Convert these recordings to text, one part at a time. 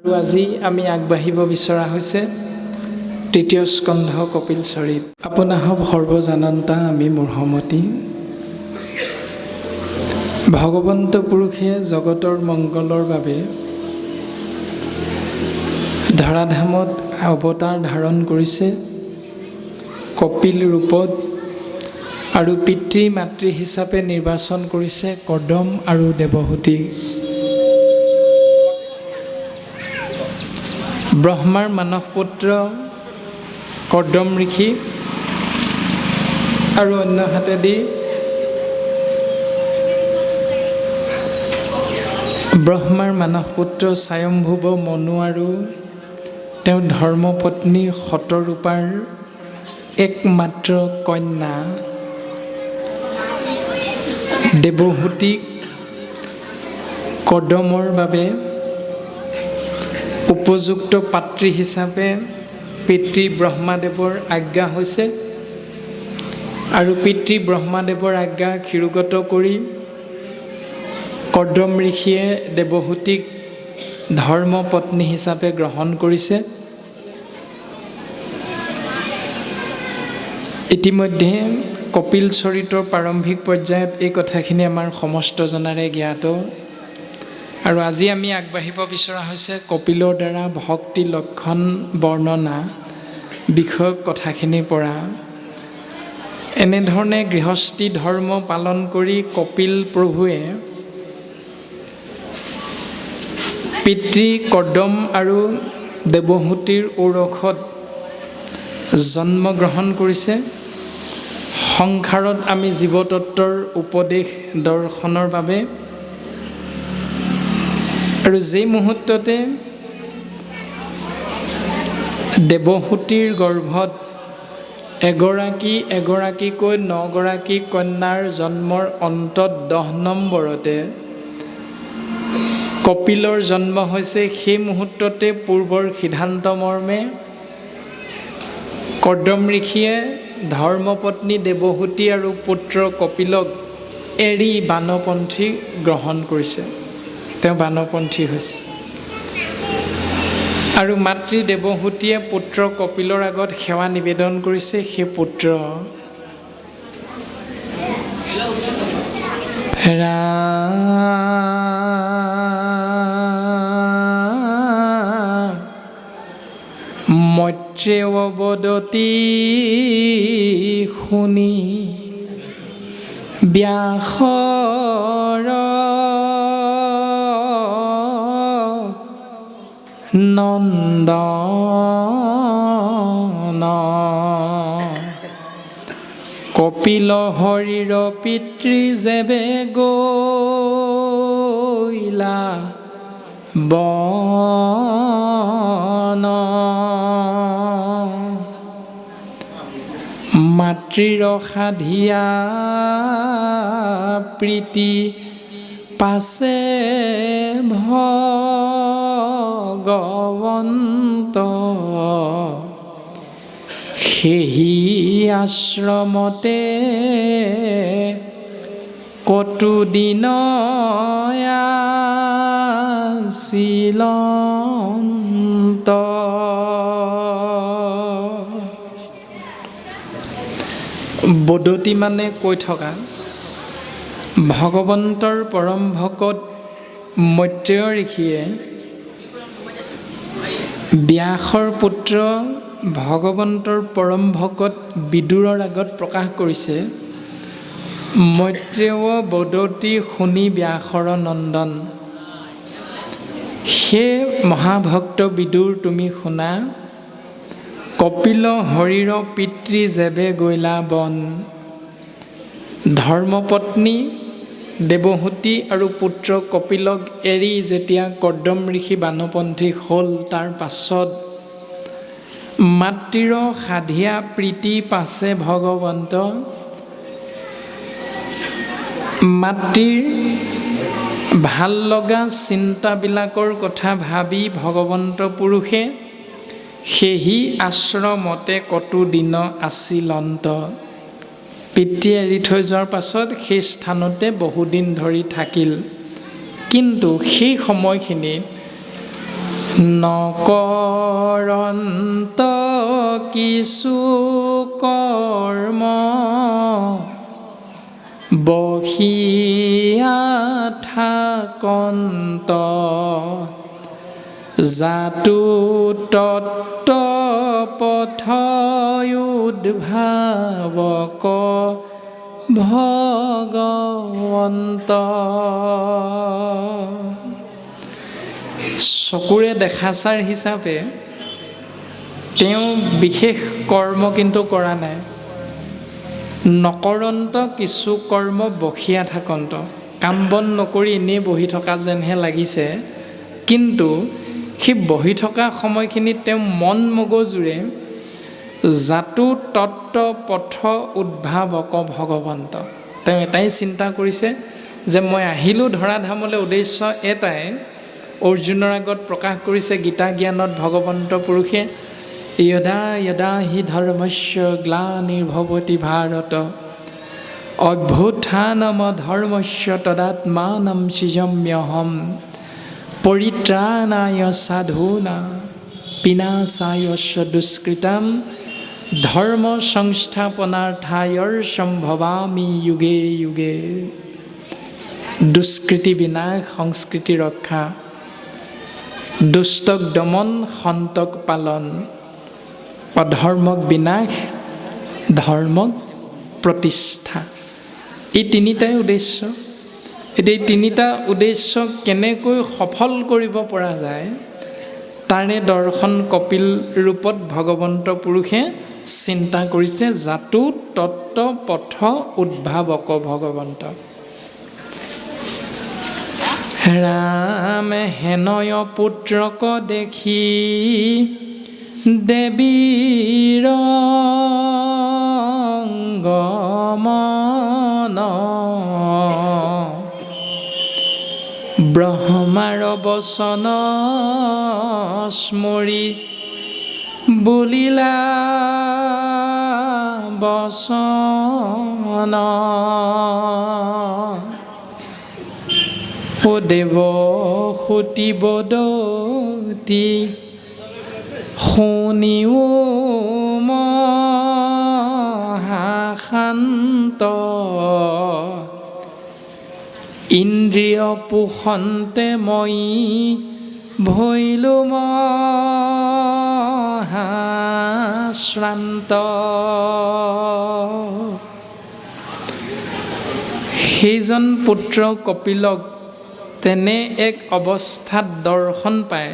আৰু আজি আমি আগবাঢ়িব বিচৰা হৈছে তৃতীয় স্কন্ধ কপিল চৰিত। আপোনাসৱ সৰ্বজানন্তা আমি মূঢ়মতি। ভগৱন্ত পুৰুষে জগতৰ মংগলৰ বাবে ধৰাধামত অৱতাৰ ধাৰণ কৰিছে কপিল ৰূপত, আৰু পিতৃ মাতৃ হিচাপে নিৰ্বাচন কৰিছে কৰ্দম আৰু দেৱহূতি। ব্ৰহ্মাৰ মানস পুত্ৰ কৰ্দম ঋষি আৰু অন্য হাতেদি ব্ৰহ্মাৰ মানস পুত্ৰ স্বয়ম্ভুৱ মনু আৰু তেওঁৰ ধৰ্মপত্নী শতৰূপাৰ একমাত্ৰ কন্যা দেৱহূতিক কৰ্দমৰ বাবে উপযুক্ত পাত্ৰী হিচাপে পিতৃ ব্ৰহ্মাদেৱৰ আজ্ঞা হৈছে, আৰু পিতৃ ব্ৰহ্মাদেৱৰ আজ্ঞা শিৰোগত কৰি কৰ্দম ঋষিয়ে দেৱহূতিক ধৰ্মপত্নী হিচাপে গ্ৰহণ কৰিছে। ইতিমধ্যে কপিল চৰিতৰ প্ৰাৰম্ভিক পৰ্যায়ত এই কথাখিনি আমাৰ সমস্ত জনাৰে জ্ঞাত, আৰু আজি আমি আগবাঢ়িব বিচৰা হৈছে কপিলৰ দ্বাৰা ভক্তি লক্ষণ বৰ্ণনা বিষয়ক কথাখিনিৰ পৰা। এনেধৰণে গৃহস্থী ধৰ্ম পালন কৰি কপিল প্ৰভুৱে পিতৃ কৰ্দম আৰু দেৱহূতিৰ ঔৰসত জন্মগ্ৰহণ কৰিছে। সংসাৰত আমি জীৱতত্বৰ উপদেশ দৰ্শনৰ বাবে, আৰু যেই মুহূৰ্ততে দেৱহূতিৰ গৰ্ভত এগৰাকী এগৰাকীকৈ 9গৰাকী কন্যাৰ জন্মৰ অন্তত 10 নম্বৰতে কপিলৰ জন্ম হৈছে, সেই মুহূৰ্ততে পূৰ্বৰ সিদ্ধান্ত মৰ্মে কৰ্দম ঋষিয়ে ধৰ্মপত্নী দেৱহূতি আৰু পুত্ৰ কপিলক এৰি বানপন্থী গ্ৰহণ কৰিছে। তেওঁ বানপন্থী হৈছে, আৰু মাতৃ দেৱহূতিয়ে পুত্ৰ কপিলৰ আগত সেৱা নিবেদন কৰিছে। সেই পুত্ৰ মৈত্ৰেয় বদতি শুনি ব্যাসৰ নন্দন কপিল হৰিৰ পিতৃ যেবে গৈলা বন, মাতৃৰ সাধিয়া প্ৰীতি পাছে ভগৱন্ত, সেহি আশ্ৰমতে কটু দিন আছিলন্ত। বদতি মানে কৈ থকা ভগৱন্তৰ পৰম ভকত মৈত্ৰেয় ঋষিয়ে ব্যাসৰ পুত্ৰ ভগৱন্তৰ পৰম ভকত বিদুৰৰ আগত প্ৰকাশ কৰিছে, মৈত্ৰেয় বদতি শুনি ব্যাসৰ নন্দন। সেই মহাভক্ত বিদুৰ তুমি শুনা, কপিল হৰিৰ পিতৃ যেবে গৈলা বন। ধৰ্মপত্নী দেৱহূতি আৰু পুত্ৰ কপিলক এৰি যেতিয়া কৰ্দম ঋষি বানপন্থী হ'ল, তাৰ পাছত মাতৃৰ সাধিয়া প্ৰীতি পাছে ভগৱন্ত, মাতৃৰ ভাল লগা চিন্তাবিলাকৰ কথা ভাবি ভগৱন্ত পুৰুষে সেহি আশ্ৰমতে কটু দিন আছিলন্ত। পিতৃ এৰি থৈ যোৱাৰ পাছত সেই স্থানতে বহুদিন ধৰি থাকিল। কিন্তু সেই সময়খিনিত নকৰন্ত কিছু কৰ্ম বহিয়া থাকন্ত জাতু তত্ত্ব পথ উদ্ভাৱক ভগৱন্ত। চকুৰে দেখাচাৰ হিচাপে তেওঁ বিশেষ কৰ্ম কিন্তু কৰা নাই। নকৰন্ত কিছু কৰ্ম বহিয়া থাকন্ত, কাম বন নকৰি এনেই বহি থকা যেনহে লাগিছে, কিন্তু সেই বহি থকা সময়খিনিত তেওঁ মন মগজুৰে জাতু তত্ত্ব পথ উদ্ভাৱক ভগৱন্ত, তেওঁ এটাই চিন্তা কৰিছে যে মই আহিলোঁ ধৰাধামলৈ, উদ্দেশ্য এটাই অৰ্জুনৰ আগত প্ৰকাশ কৰিছে গীতা জ্ঞানত ভগৱন্ত পুৰুষে, যদা যদা হি ধৰ্মস্য গ্লানিৰ্ভৱতি ভাৰত অভ্যুত্থানম ধৰ্মস্য তদাত্মানম সৃজাম্যহম পৰিত্ৰাণায় সাধূনাং বিনাশায় দুষ্কৃতাম ধৰ্ম সংস্থাপনাৰ্থায় সম্ভৱামি যুগে যুগে। দুষ্কৃতি বিনাশ, সংস্কৃতি ৰক্ষা, দুষ্টক দমন, সন্তক পালন, অধৰ্মক বিনাশ, ধৰ্মক প্ৰতিষ্ঠা, এই তিনিটাই উদ্দেশ্য। এতিয়া এই তিনিটা উদ্দেশ্য কেনেকৈ সফল কৰিব পৰা যায় তাৰে দৰ্শন কপিল ৰূপত ভগৱন্ত পুৰুষে চিন্তা কৰিছে। জাতু তত্ত্ব পথ উদ্ভাৱক ভগৱন্ত। ৰামে হেনয় পুত্ৰক দেখি দেৱীৰ অংগমন ব্ৰহ্মাৰ বচন স্মৰি বুলিলা বচন ও দেৱ সুতি বদতি শুনিও মহাশান্ত ইন্দ্ৰিয় পোষন্তে মই ভৈলো মহাশ্ৰান্ত। সেইজন পুত্ৰ কপিলক তেনে এক অৱস্থাত দৰ্শন পায়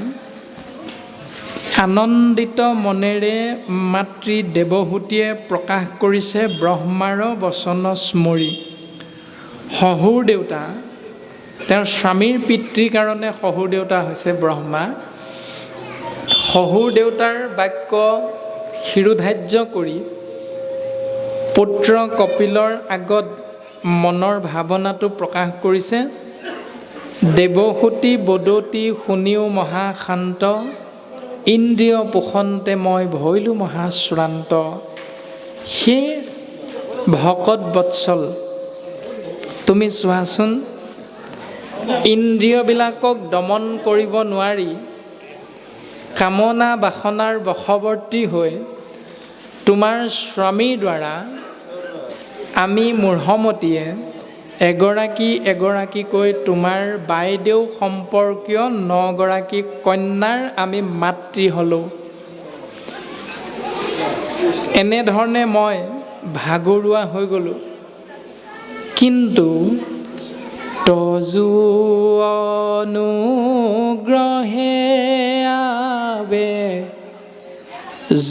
আনন্দিত মনেৰে মাতৃ দেৱহূতিয়ে প্ৰকাশ কৰিছে ব্ৰহ্মাৰ বচন স্মৰি। শহুৰ দেউতা, তেওঁৰ স্বামীৰ পিতৃৰ কাৰণে শহুৰ দেউতা হৈছে ব্ৰহ্মা। শহুৰ দেউতাৰ বাক্য শিৰোধাৰ্য কৰি পুত্ৰ কপিলৰ আগত মনৰ ভাৱনাটো প্ৰকাশ কৰিছে। দেৱহূতি বদতি শুনিও মহাশান্ত ইন্দ্ৰিয় পোষন্তে মই ভৈলো মহাশ্ৰান্ত। সেই ভকত বৎসল, তুমি চোৱাচোন, ইন্দ্ৰিয়বিলাকক দমন কৰিব নোৱাৰি কামনা বাসনাৰ বশৱৰ্তী হৈ তোমাৰ স্বামীৰ দ্বাৰা আমি মূঢ়মতীয়ে এগৰাকী এগৰাকীকৈ তোমাৰ বাইদেউ সম্পৰ্কীয় 9 গৰাকী কন্যাৰ আমি মাতৃ হ'লোঁ। এনেধৰণে মই ভাগৰুৱা হৈ গ'লোঁ। কিন্তু তজু অনুগ্ৰহে আবে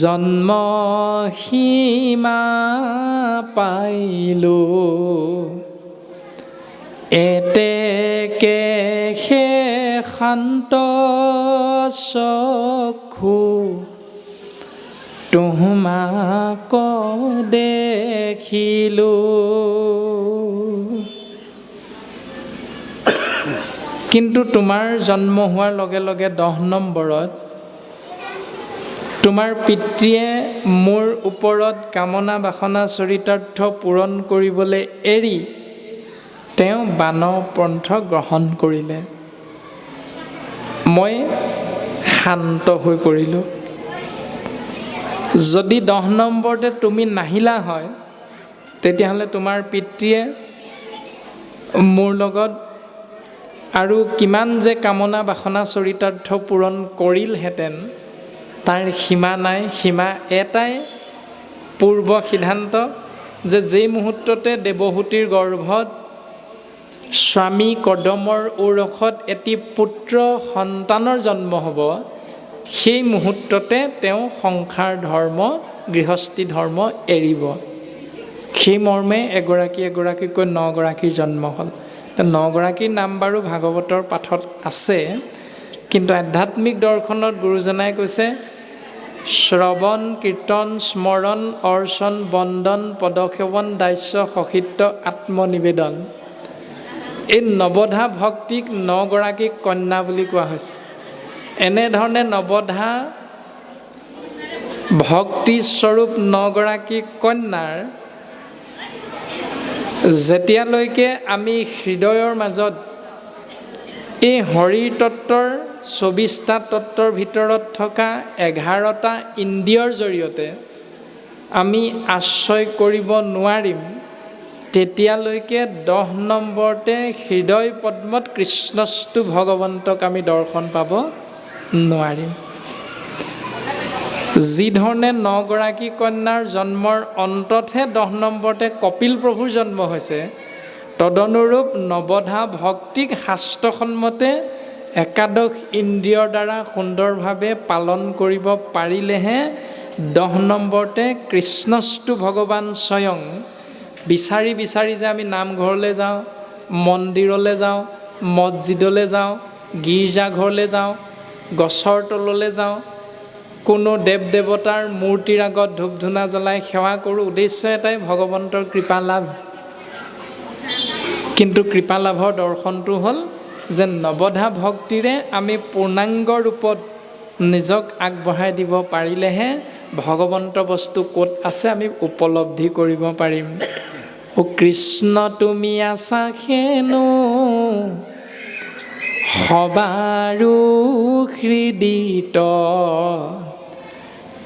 জন্ম সীমা পাইলোঁ এতেকে সে শান্ত চক্ষু তোমাক দেখিলোঁ। কিন্তু তোমাৰ জন্ম হোৱাৰ লগে লগে 10 নম্বৰত তোমাৰ পিতৃয়ে মোৰ ওপৰত কামনা বাসনা চৰিতাৰ্থ পূৰণ কৰিবলৈ এৰি তেওঁ বানপন্থ গ্ৰহণ কৰিলে। মই শান্ত হৈ পৰিলোঁ। যদি 10 নম্বৰতে তুমি নাহিলা হয়, তেতিয়াহ'লে তোমাৰ পিতৃয়ে মোৰ লগত আৰু কিমান যে কামনা বাসনা চৰিতাৰ্থ পূৰণ কৰিলহেঁতেন, তাৰ সীমা নাই। সীমা এটাই পূৰ্ব সিদ্ধান্ত যে যেই মুহূৰ্ততে দেৱহূতিৰ গৰ্ভত স্বামী কদমৰ ঔৰসত এটি পুত্ৰ সন্তানৰ জন্ম হ'ব, সেই মুহূৰ্ততে তেওঁ সংসাৰ ধৰ্ম, গৃহস্থী ধৰ্ম এৰিব। সেই মৰ্মে এগৰাকী এগৰাকীকৈ 9 গৰাকীৰ জন্ম হ'ল। 9 গৰাকীৰ নাম বাৰু ভাগৱতৰ পাঠত আছে, কিন্তু আধ্যাত্মিক দৰ্শনত গুৰুজনাই কৈছে শ্ৰৱণ, কীৰ্তন, স্মৰণ, অৰ্চন, বন্দন, পদসেৱন, দাস্য, সহিত্য, আত্মনিবেদন, এই নৱধা ভক্তিক 9 গৰাকীক কন্যা বুলি কোৱা হৈছে। এনেধৰণে নৱধা ভক্তিস্বৰূপ 9 গৰাকী কন্যাৰ যেতিয়ালৈকে আমি হৃদয়ৰ মাজত এই হৰিৰ তত্ত্বৰ 24টা তত্ত্বৰ ভিতৰত থকা 11টা ইন্দ্ৰিয়ৰ জৰিয়তে আমি আশ্ৰয় কৰিব নোৱাৰিম, তেতিয়ালৈকে 10 নম্বৰতে হৃদয় পদ্মত কৃষ্ণস্তু ভগৱন্তক আমি দৰ্শন পাব নোৱাৰিম। যিধৰণে 9 গৰাকী কন্যাৰ জন্মৰ অন্ততহে 10 নম্বৰতে কপিল প্ৰভুৰ জন্ম হৈছে, তদনুৰূপ নৱধা ভক্তিক শাস্ত্ৰসন্মতে একাদশ ইন্দ্ৰিয়ৰ দ্বাৰা সুন্দৰভাৱে পালন কৰিব পাৰিলেহে 10 নম্বৰতে কৃষ্ণস্তু ভগৱান স্বয়ং বিচাৰি বিচাৰি যে আমি নামঘৰলৈ যাওঁ, মন্দিৰলৈ যাওঁ, মছজিদলৈ যাওঁ, গীৰ্জাঘৰলৈ যাওঁ, গছৰ তললৈ যাওঁ, কোনো দেৱ দেৱতাৰ মূৰ্তিৰ আগত ধূপ ধূনা জ্বলাই সেৱা কৰোঁ, উদ্দেশ্য এটাই ভগৱন্তৰ কৃপা লাভ। কিন্তু কৃপা লাভৰ দৰ্শনটো হ'ল যে নৱধা ভক্তিৰে আমি পূৰ্ণাংগ ৰূপত নিজক আগবঢ়াই দিব পাৰিলেহে ভগৱন্ত বস্তু ক'ত আছে আমি উপলব্ধি কৰিব পাৰিম। ও কৃষ্ণ তুমি আছা হেনো সবাৰো হৃদিত,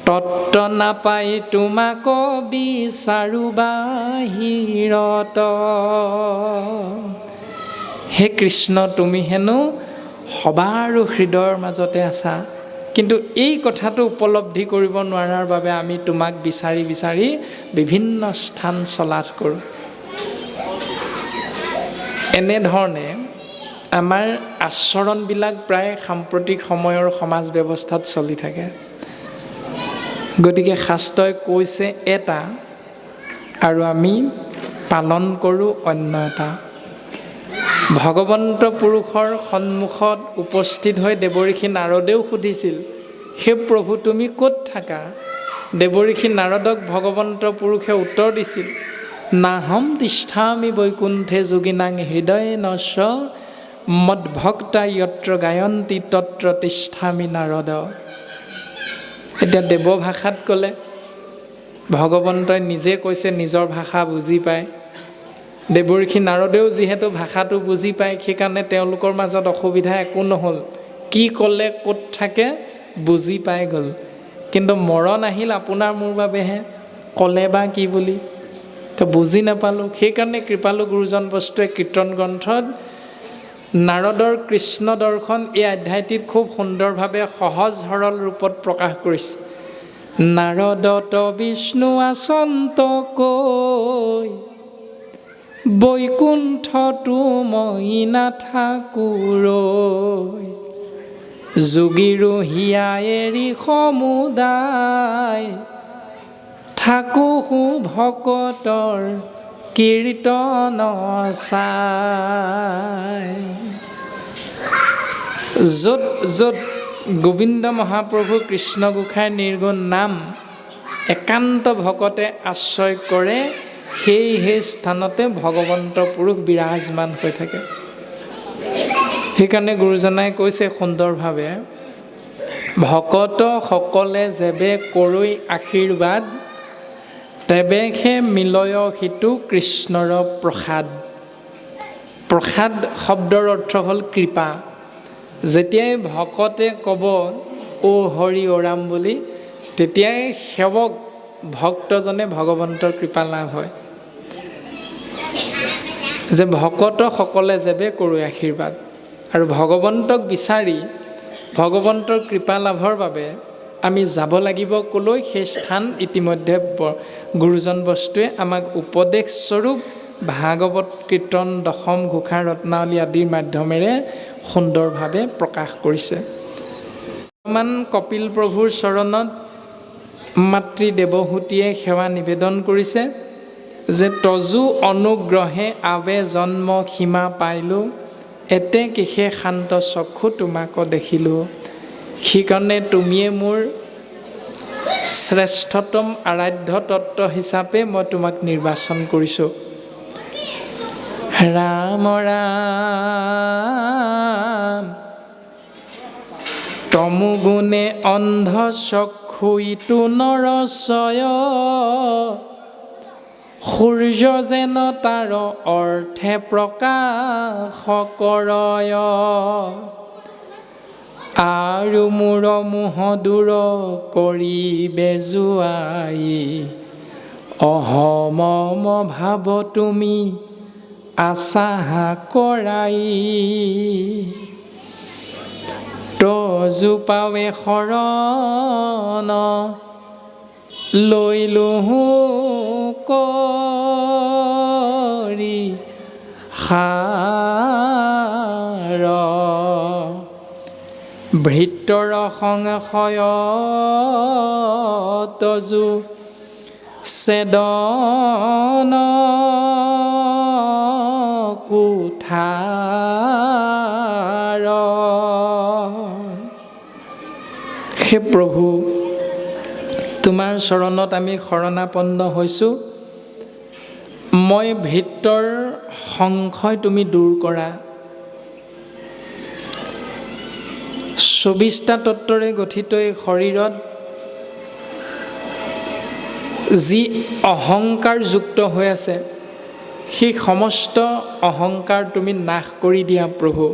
তত্ত্ব নাপাই তোমাক বিচাৰো বাহিৰত। হে কৃষ্ণ তুমি হেনো সবাৰো হৃদয়ৰ মাজতে আছা, কিন্তু এই কথাটো উপলব্ধি কৰিব নোৱাৰাৰ বাবে আমি তোমাক বিচাৰি বিচাৰি বিভিন্ন স্থান চলাথ কৰোঁ। এনেধৰণে আমাৰ আচৰণবিলাক প্ৰায় সাম্প্ৰতিক সময়ৰ সমাজ ব্যৱস্থাত চলি থাকে। গতিকে শাস্ত্ৰই কৈছে এটা আৰু আমি পালন কৰোঁ অন্য এটা। ভগৱন্ত পুৰুষৰ সন্মুখত উপস্থিত হৈ দেৱঋষি নাৰদেও সুধিছিল, হে প্ৰভু তুমি ক'ত থাকা? দেৱঋষি নাৰদক ভগৱন্ত পুৰুষে উত্তৰ দিছিল, নাহম তিষ্ঠামি বৈকুণ্ঠে যোগিনাং হৃদয়ে নস্য মদভক্তা যত্ৰ গায়ন্তী তত্ৰ তিষ্ঠামি নাৰদ। এতিয়া দেৱ ভাষাত ক'লে ভগৱন্তই নিজে কৈছে, নিজৰ ভাষা বুজি পায়। দেৱঋষি নাৰদেও যিহেতু ভাষাটো বুজি পায়, সেইকাৰণে তেওঁলোকৰ মাজত অসুবিধা একো নহ'ল। কি ক'লে ক'ত থাকে বুজি পাই গ'ল। কিন্তু মৰণ আহিল আপোনাৰ মোৰ বাবেহে, ক'লে বা কি বুলি তো বুজি নাপালোঁ। সেইকাৰণে কৃপালু গুৰুজন বস্তুৱে কীৰ্তন গ্ৰন্থত নাৰদৰ কৃষ্ণ দৰ্শন এই অধ্যায়টিত খুব সুন্দৰভাৱে সহজ সৰল ৰূপত প্ৰকাশ কৰিছে। নাৰদত বিষ্ণু আচন্ত কৈ বৈকুণ্ঠতো মই নাথাকোঁৰৈ, যোগীৰো হিয়া এৰি সমুদায় থাকোঁ ভকতৰ কীৰ্তন চাই। য'ত য'ত গোবিন্দ মহাপ্ৰভু কৃষ্ণ গোসাঁইৰ নিৰ্গুণ নাম একান্ত ভকতে আশ্ৰয় কৰে, সেই স্থানতে ভগৱন্ত পুৰুষ বিৰাজমান হৈ থাকে। সেইকাৰণে গুৰুজনাই কৈছে সুন্দৰভাৱে, ভকত সকলে যেবে কৰৈ আশীৰ্বাদ, তেবেহে মিলয় সিটো কৃষ্ণৰ প্ৰসাদ। প্ৰসাদ শব্দৰ অৰ্থ হ'ল কৃপা। যেতিয়াই ভকতে ক'ব অ' হৰি অ' ৰাম বুলি, তেতিয়াই সেৱক ভক্তজনে ভগৱন্তৰ কৃপা লাভ হয়। যে ভকত সকলে যেবে কৰোঁ আশীৰ্বাদ, আৰু ভগৱন্তক বিচাৰি ভগৱন্তৰ কৃপা লাভৰ বাবে আমি যাব লাগিব ক'লৈ? সেই স্থান ইতিমধ্যে গুৰুজন বস্তুৱে আমাক উপদেশস্বৰূপ ভাগৱত কীৰ্তন, দশম ঘোষা, ৰত্নাৱলী আদিৰ মাধ্যমেৰে সুন্দৰভাৱে প্ৰকাশ কৰিছে। বৰ্তমান কপিল প্ৰভুৰ চৰণত মাতৃ দেৱহূতিয়ে সেৱা নিবেদন কৰিছে যে তজু অনুগ্ৰহে আবে জন্ম সীমা পাইলোঁ, এতে কিসে শান্ত চক্ষু তোমাক দেখিলোঁ। সেইকাৰণে তুমিয়ে মোৰ শ্ৰেষ্ঠতম আৰাধ্য তত্ত্ব হিচাপে মই তোমাক নিৰ্বাচন কৰিছোঁ। ৰাম ৰাম তমুগুণে অন্ধ চক্ষু ইটো নৰচয়, সূৰ্য যেন তাৰ অৰ্থে প্ৰকাশ কৰয়। আৰু মূৰ মোহ দূৰ কৰি বেজুৱাই, অহম ভাৱ তুমি আশা কৰাই। তজু পাৱে শৰণ লৈলো কৰি সাৰ, ভৃতৰ সংশয় তজু ছেদন কুঠাৰ। হে প্ৰভু, তোমাৰ চৰণত আমি শৰণাপন্ন হৈছোঁ। মই ভৃতৰ সংশয় তুমি দূৰ কৰা। 24টা তত্ত্বৰে গঠিত এই শৰীৰত যি অহংকাৰযুক্ত হৈ আছে, সেই সমস্ত অহংকাৰ তুমি নাশ কৰি দিয়া প্ৰভু।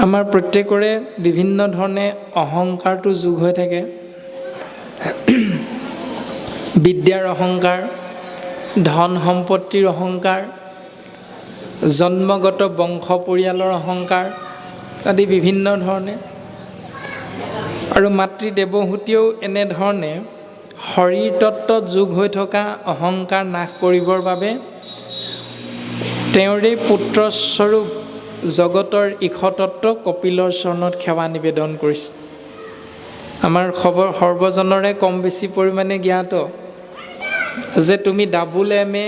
আমাৰ প্ৰত্যেকৰে বিভিন্ন ধৰণে অহংকাৰটো যোগ হৈ থাকে। বিদ্যাৰ অহংকাৰ, ধন সম্পত্তিৰ অহংকাৰ, জন্মগত বংশ পৰিয়ালৰ অহংকাৰ আদি বিভিন্ন ধৰণে। আৰু মাতৃ দেৱহূতিয়েও এনেধৰণে শৰীৰ তত্ত্বত যোগ হৈ থকা অহংকাৰ নাশ কৰিবৰ বাবে তেওঁৰে পুত্ৰস্বৰূপ জগতৰ ঈশতত্ত্ব কপিলৰ চৰণত সেৱা নিবেদন কৰিছে। আমাৰ সৰ্বজনৰে কম বেছি পৰিমাণে জ্ঞাত যে তুমি ডাবল MA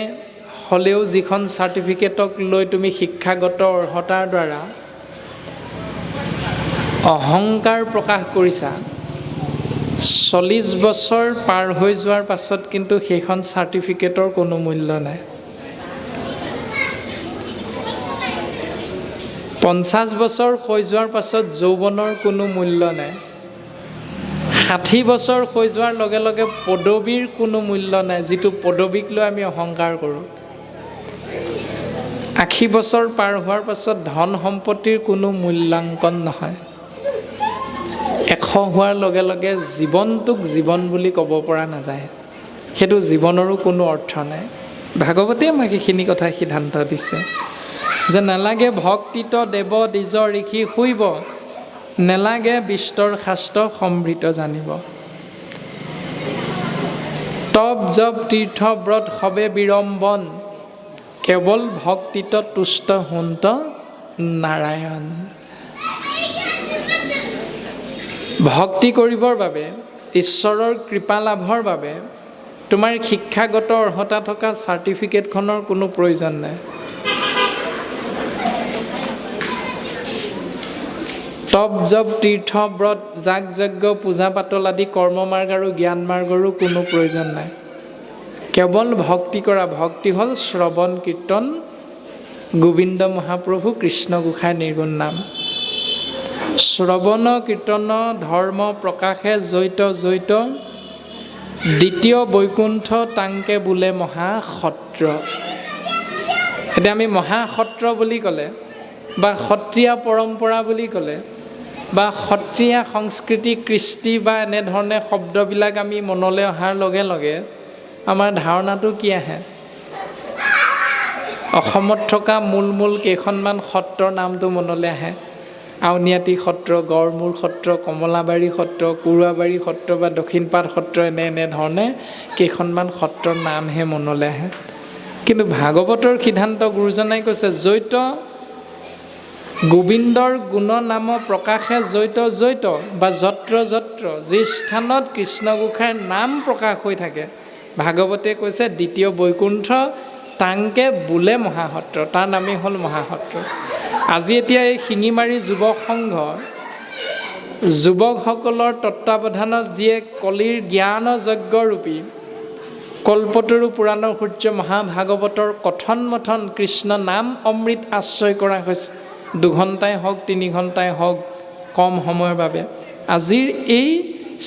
হ'লেও যিখন চাৰ্টিফিকেটক লৈ তুমি শিক্ষাগত অৰ্হতাৰ দ্বাৰা অহংকাৰ প্ৰকাশ কৰিছা, 40 বছৰ পাৰ হৈ যোৱাৰ পাছত কিন্তু সেইখন চাৰ্টিফিকেটৰ কোনো মূল্য নাই। 50 বছৰ হৈ যোৱাৰ পাছত যৌৱনৰ কোনো মূল্য নাই। 60 বছৰ হৈ যোৱাৰ লগে লগে পদবীৰ কোনো মূল্য নাই, যিটো পদবীক লৈ আমি অহংকাৰ কৰোঁ। 80 বছৰ পাৰ হোৱাৰ পাছত ধন সম্পত্তিৰ কোনো মূল্যাংকন নহয়। 100 হোৱাৰ লগে লগে জীৱনটোক জীৱন বুলি ক'ব পৰা নাযায়। সেইটো জীৱনৰো কোনো অৰ্থ নাই। ভাগৱতে আমাক এইখিনি কথা সিদ্ধান্ত দিছে যে নালাগে ভক্তিত দেৱ দ্বিজ ঋষি শুইব, নেলাগে বিস্তৰ শাস্ত্ৰ সমৃত জানিব। তপ জপ তীৰ্থ ব্ৰত সবে বিড়ম্বন, কেৱল ভক্তিত তুষ্ট হুন্ত নাৰায়ণ। ভক্তি কৰিবৰ বাবে, ঈশ্বৰৰ কৃপা লাভৰ বাবে তোমাৰ শিক্ষাগত অৰ্হতা থকা চাৰ্টিফিকেটখনৰ কোনো প্ৰয়োজন নাই। তপ জপ তীৰ্থ ব্ৰত যাগ যজ্ঞ পূজা পাতল আদি কৰ্মমাৰ্গ আৰু জ্ঞান মাৰ্গৰো কোনো প্ৰয়োজন নাই। কেৱল ভক্তি কৰা। ভক্তি হ'ল শ্ৰৱণ কীৰ্তন গোবিন্দ মহাপ্ৰভু কৃষ্ণ গোসাঁই নিৰ্গুণ নাম। শ্ৰৱণ কীৰ্তন ধৰ্ম প্ৰকাশে জৈত জৈত, দ্বিতীয় বৈকুণ্ঠ তাংকে বোলে মহাসত্ৰ। এতিয়া আমি মহাসত্ৰ বুলি ক'লে বা সত্ৰীয়া পৰম্পৰা বুলি ক'লে বা সত্ৰীয়া সংস্কৃতি কৃষ্টি বা এনেধৰণে শব্দবিলাক আমি মনলৈ অহাৰ লগে লগে আমাৰ ধাৰণাটো কি আহে? অসমত থকা মূল কেইখনমান সত্ৰৰ নামটো মনলৈ আহে। আউনীআটী সত্ৰ, গড়মূৰ সত্ৰ, কমলাবাৰী সত্ৰ, কুৰুৱাবাৰী সত্ৰ বা দক্ষিণপাট সত্ৰ, এনেধৰণে কেইখনমান সত্ৰৰ নামহে মনলৈ আহে। কিন্তু ভাগৱতৰ সিদ্ধান্ত গুৰুজনাই কৈছে জৈত গোবিন্দৰ গুণ নাম প্ৰকাশে জৈত বা যত্ৰ যি স্থানত কৃষ্ণ গোসাঁইৰ নাম প্ৰকাশ হৈ থাকে, ভাগৱতে কৈছে দ্বিতীয় বৈকুণ্ঠ তাংকে বোলে মহাসত্ৰ, তাৰ নামেই হ'ল মহাসত্ৰ। আজি এতিয়া এই শিঙিমাৰী যুৱক সংঘ যুৱকসকলৰ তত্বাৱধানত যিয়ে কলিৰ জ্ঞান যজ্ঞৰূপী কল্পতৰু পুৰাণৰ সূৰ্য মহাভাগৱতৰ কথন মথন কৃষ্ণ নাম অমৃত আশ্ৰয় কৰা হৈছে। 2 ঘণ্টাই হওক 3 ঘণ্টাই হওক কম সময়ৰ বাবে আজিৰ এই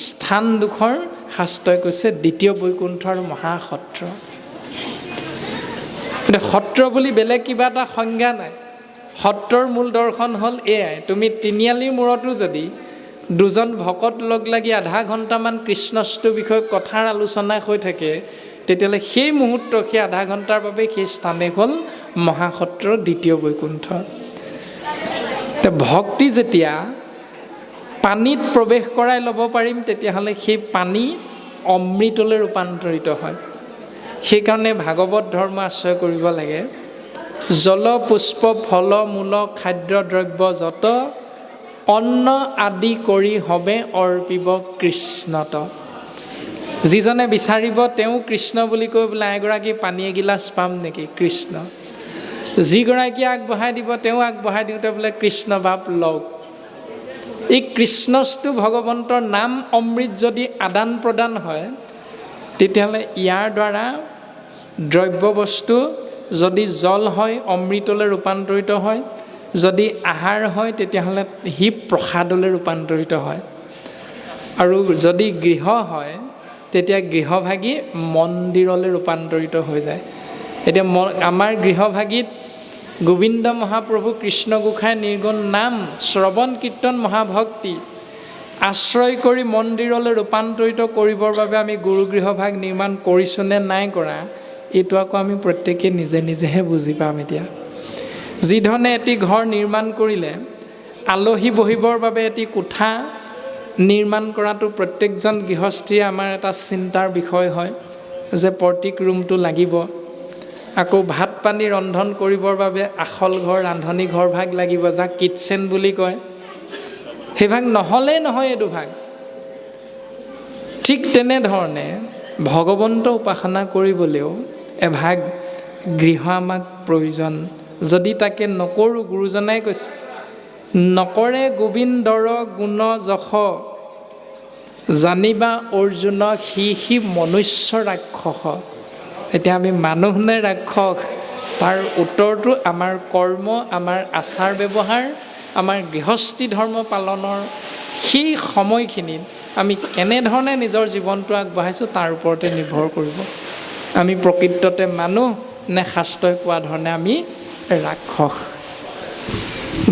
স্থানডোখৰ শাস্ত্ৰই কৈছে দ্বিতীয় বৈকুণ্ঠ আৰু মহাসত্ৰ। সত্ৰ বুলি বেলেগ কিবা এটা সংজ্ঞা নাই। সত্ৰৰ মূল দৰ্শন হ'ল এয়াই, তুমি তিনিআলিৰ মূৰতো যদি 2জন ভকত লগ লাগি আধা ঘণ্টামান কৃষ্ণস্তুৰ বিষয়ে কথাৰ আলোচনা হৈ থাকে, তেতিয়াহ'লে সেই মুহূৰ্ত, সেই আধা ঘণ্টাৰ বাবে সেই স্থানেই হ'ল মহাসত্ৰ, দ্বিতীয় বৈকুণ্ঠ। ভক্তি যেতিয়া পানীত প্ৰৱেশ কৰাই ল'ব পাৰিম, তেতিয়াহ'লে সেই পানী অমৃতলৈ ৰূপান্তৰিত হয়। সেইকাৰণে ভাগৱত ধৰ্ম আশ্ৰয় কৰিব লাগে। জল পুষ্প ফল মূল খাদ্য দ্ৰব্য যত অন্ন আদি কৰি হবে অৰ্পিব কৃষ্ণত। যিজনে বিচাৰিব তেওঁ কৃষ্ণ বুলি কৈ বোলে এগৰাকী পানী এগিলাচ পাম নেকি? কৃষ্ণ। যিগৰাকীয়ে আগবঢ়াই দিব তেওঁ আগবঢ়াই দিওঁতে বোলে কৃষ্ণ বাপ লওক। এই কৃষ্ণস্তু ভগৱন্তৰ নাম অমৃত যদি আদান প্ৰদান হয়, তেতিয়াহ'লে ইয়াৰ দ্বাৰা দ্ৰব্য বস্তু যদি জল হয় অমৃতলৈ ৰূপান্তৰিত হয়, যদি আহাৰ হয় তেতিয়াহ'লে সি প্ৰসাদলৈ ৰূপান্তৰিত হয়, আৰু যদি গৃহ হয় তেতিয়া গৃহভাগী মন্দিৰলৈ ৰূপান্তৰিত হৈ যায়। এতিয়া আমাৰ গৃহভাগীত গোবিন্দ মহাপ্ৰভু কৃষ্ণ গোসাঁই নিৰ্গুণ নাম শ্ৰৱণ কীৰ্তন মহাভক্তি আশ্ৰয় কৰি মন্দিৰলৈ ৰূপান্তৰিত কৰিবৰ বাবে আমি গুৰু গৃহভাগ নিৰ্মাণ কৰিছোঁ নে নাই কৰা, এইটো আকৌ আমি প্ৰত্যেকে নিজেহে বুজি পাম। এতিয়া যিধৰণে এটি ঘৰ নিৰ্মাণ কৰিলে আলহী বহিবৰ বাবে এটি কোঠা নিৰ্মাণ কৰাটো প্ৰত্যেকজন গৃহস্থীয়ে আমাৰ এটা চিন্তাৰ বিষয় হয় যে প্ৰত্যেক ৰুমটো লাগিব। আকৌ ভাত পানী ৰন্ধন কৰিবৰ বাবে আখল ঘৰ, ৰান্ধনী ঘৰ ভাগ লাগিব, যাক কিটচেন বুলি কয়। সেই ভাগ নহ'লেই নহয় এইটো ভাগ। ঠিক তেনেধৰণে ভগৱন্ত উপাসনা কৰিবলৈও এভাগ গৃহ আমাক প্ৰয়োজন। যদি তাকে নকৰোঁ, গুৰুজনাই কৈছে নকৰে গোবিন্দৰ গুণ যশ জানিবা অৰ্জুন সি মনুষ্য ৰাক্ষস। এতিয়া আমি মানুহ নে ৰাক্ষস, তাৰ উত্তৰটো আমাৰ কৰ্ম, আমাৰ আচাৰ ব্যৱহাৰ, আমাৰ গৃহস্থী ধৰ্ম পালনৰ সেই সময়খিনিত আমি কেনেধৰণে নিজৰ জীৱনটো আগবঢ়াইছোঁ তাৰ ওপৰতে নিৰ্ভৰ কৰিব। আমি প্ৰকৃততে মানুহ নে শাস্ত্ৰই কোৱা ধৰণে আমি ৰাক্ষস।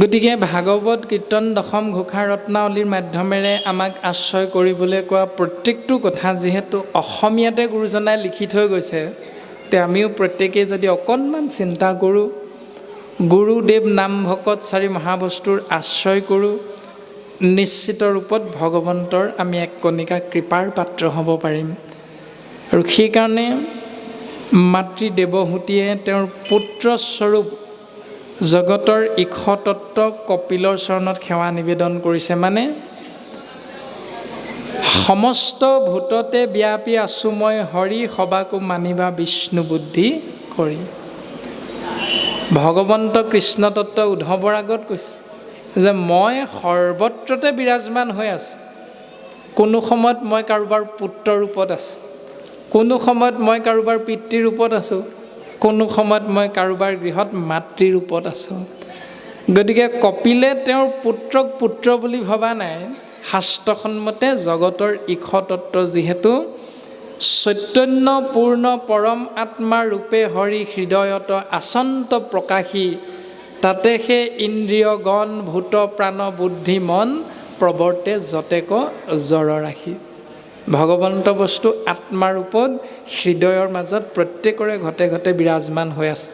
গতিকে ভাগৱত কীৰ্তন দশম ঘোষা ৰত্নাৱলীৰ মাধ্যমেৰে আমাক আশ্ৰয় কৰিবলৈ কোৱা প্ৰত্যেকটো কথা যিহেতু অসমীয়াতে গুৰুজনাই লিখি থৈ গৈছে, তে আমিও প্ৰত্যেকেই যদি অকণমান চিন্তা কৰোঁ, গুৰুদেৱ নাম ভকত চাৰি মহাবস্তুৰ আশ্ৰয় কৰোঁ, নিশ্চিত ৰূপত ভগৱন্তৰ আমি এক কণিকা কৃপাৰ পাত্ৰ হ'ব পাৰিম। আৰু সেইকাৰণে মাতৃ দেৱহূতিয়ে তেওঁৰ পুত্ৰস্বৰূপ জগতৰ ঈশতত্ত্ব কপিলৰ চৰণত সেৱা নিবেদন কৰিছে। মানে সমস্ত ভূততে ব্যাপী আছো মই হৰি সবাকো মানিবা বিষ্ণু বুদ্ধি কৰি। ভগৱন্ত কৃষ্ণ তত্ত্ব উদ্ধৱৰ আগত কৈছে যে মই সৰ্বত্ৰতে বিৰাজমান হৈ আছোঁ। কোনো সময়ত মই কাৰোবাৰ পুত্ৰ ৰূপত আছোঁ, কোনো সময়ত মই কাৰোবাৰ পিতৃ ৰূপত আছোঁ, কোনো সময়ত মই কাৰোবাৰ গৃহত মাতৃ ৰূপত আছোঁ। গতিকে কপিলে তেওঁৰ পুত্ৰক পুত্ৰ বুলি ভবা নাই। শাস্ত্ৰসন্মতে জগতৰ ঈশতত্ত্ব যিহেতু চৈতন্য পূৰ্ণ পৰম আত্মা ৰূপে হৰি হৃদয়ত আচন্ত প্ৰকাশী, তাতে সেই ইন্দ্ৰিয় গণ ভূত প্ৰাণ বুদ্ধি মন প্ৰৱৰ্তে যতেক জৰ ৰাখি। ভগৱন্ত বস্তু আত্মাৰ ৰূপত হৃদয়ৰ মাজত প্ৰত্যেকৰে ঘতে ঘতে বিৰাজমান হৈ আছে।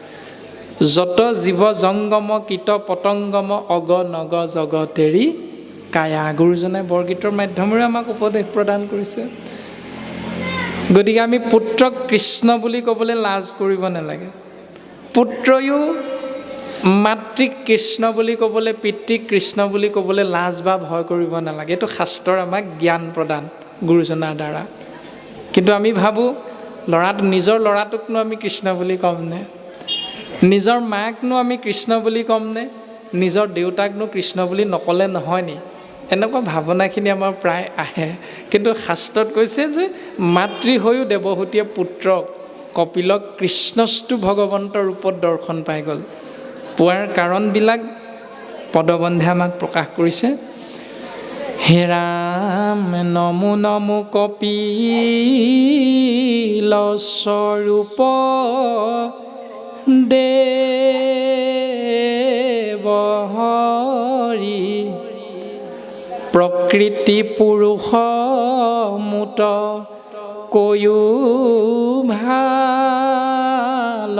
যত জীৱ জংগম কীট পতংগম অগ নগ জগতেৰি কায়া। গুৰুজনে বৰগীতৰ মাধ্যমেৰে আমাক উপদেশ প্ৰদান কৰিছে। গতিকে আমি পুত্ৰক কৃষ্ণ বুলি ক'বলৈ লাজ কৰিব নালাগে। পুত্ৰয়ো মাতৃক কৃষ্ণ বুলি ক'বলৈ, পিতৃক কৃষ্ণ বুলি ক'বলৈ লাজ বা ভয় কৰিব নালাগে। এইটো শাস্ত্ৰৰ আমাক জ্ঞান প্ৰদান গুৰুজনাৰ দ্বাৰা। কিন্তু আমি ভাবোঁ নিজৰ ল'ৰাটোকনো আমি কৃষ্ণ বুলি ক'মনে, নিজৰ মাকনো আমি কৃষ্ণ বুলি ক'মনে, নিজৰ দেউতাকনো কৃষ্ণ বুলি নক'লে নহয় নি? এনেকুৱা ভাৱনাখিনি আমাৰ প্ৰায় আহে। কিন্তু শাস্ত্ৰত কৈছে যে মাতৃ হৈও দেৱহূতিয়ে পুত্ৰক কপিলক কৃষ্ণস্তু ভগৱন্তৰ ৰূপত দৰ্শন পাই গ'ল। পোৱাৰ কাৰণবিলাক পদবন্ধে আমাক প্ৰকাশ কৰিছে। হে ৰাম নমো নমো কপিল স্বৰূপ দেৱ হৰি, প্ৰকৃতি পুৰুষ মুত কৈও ভাল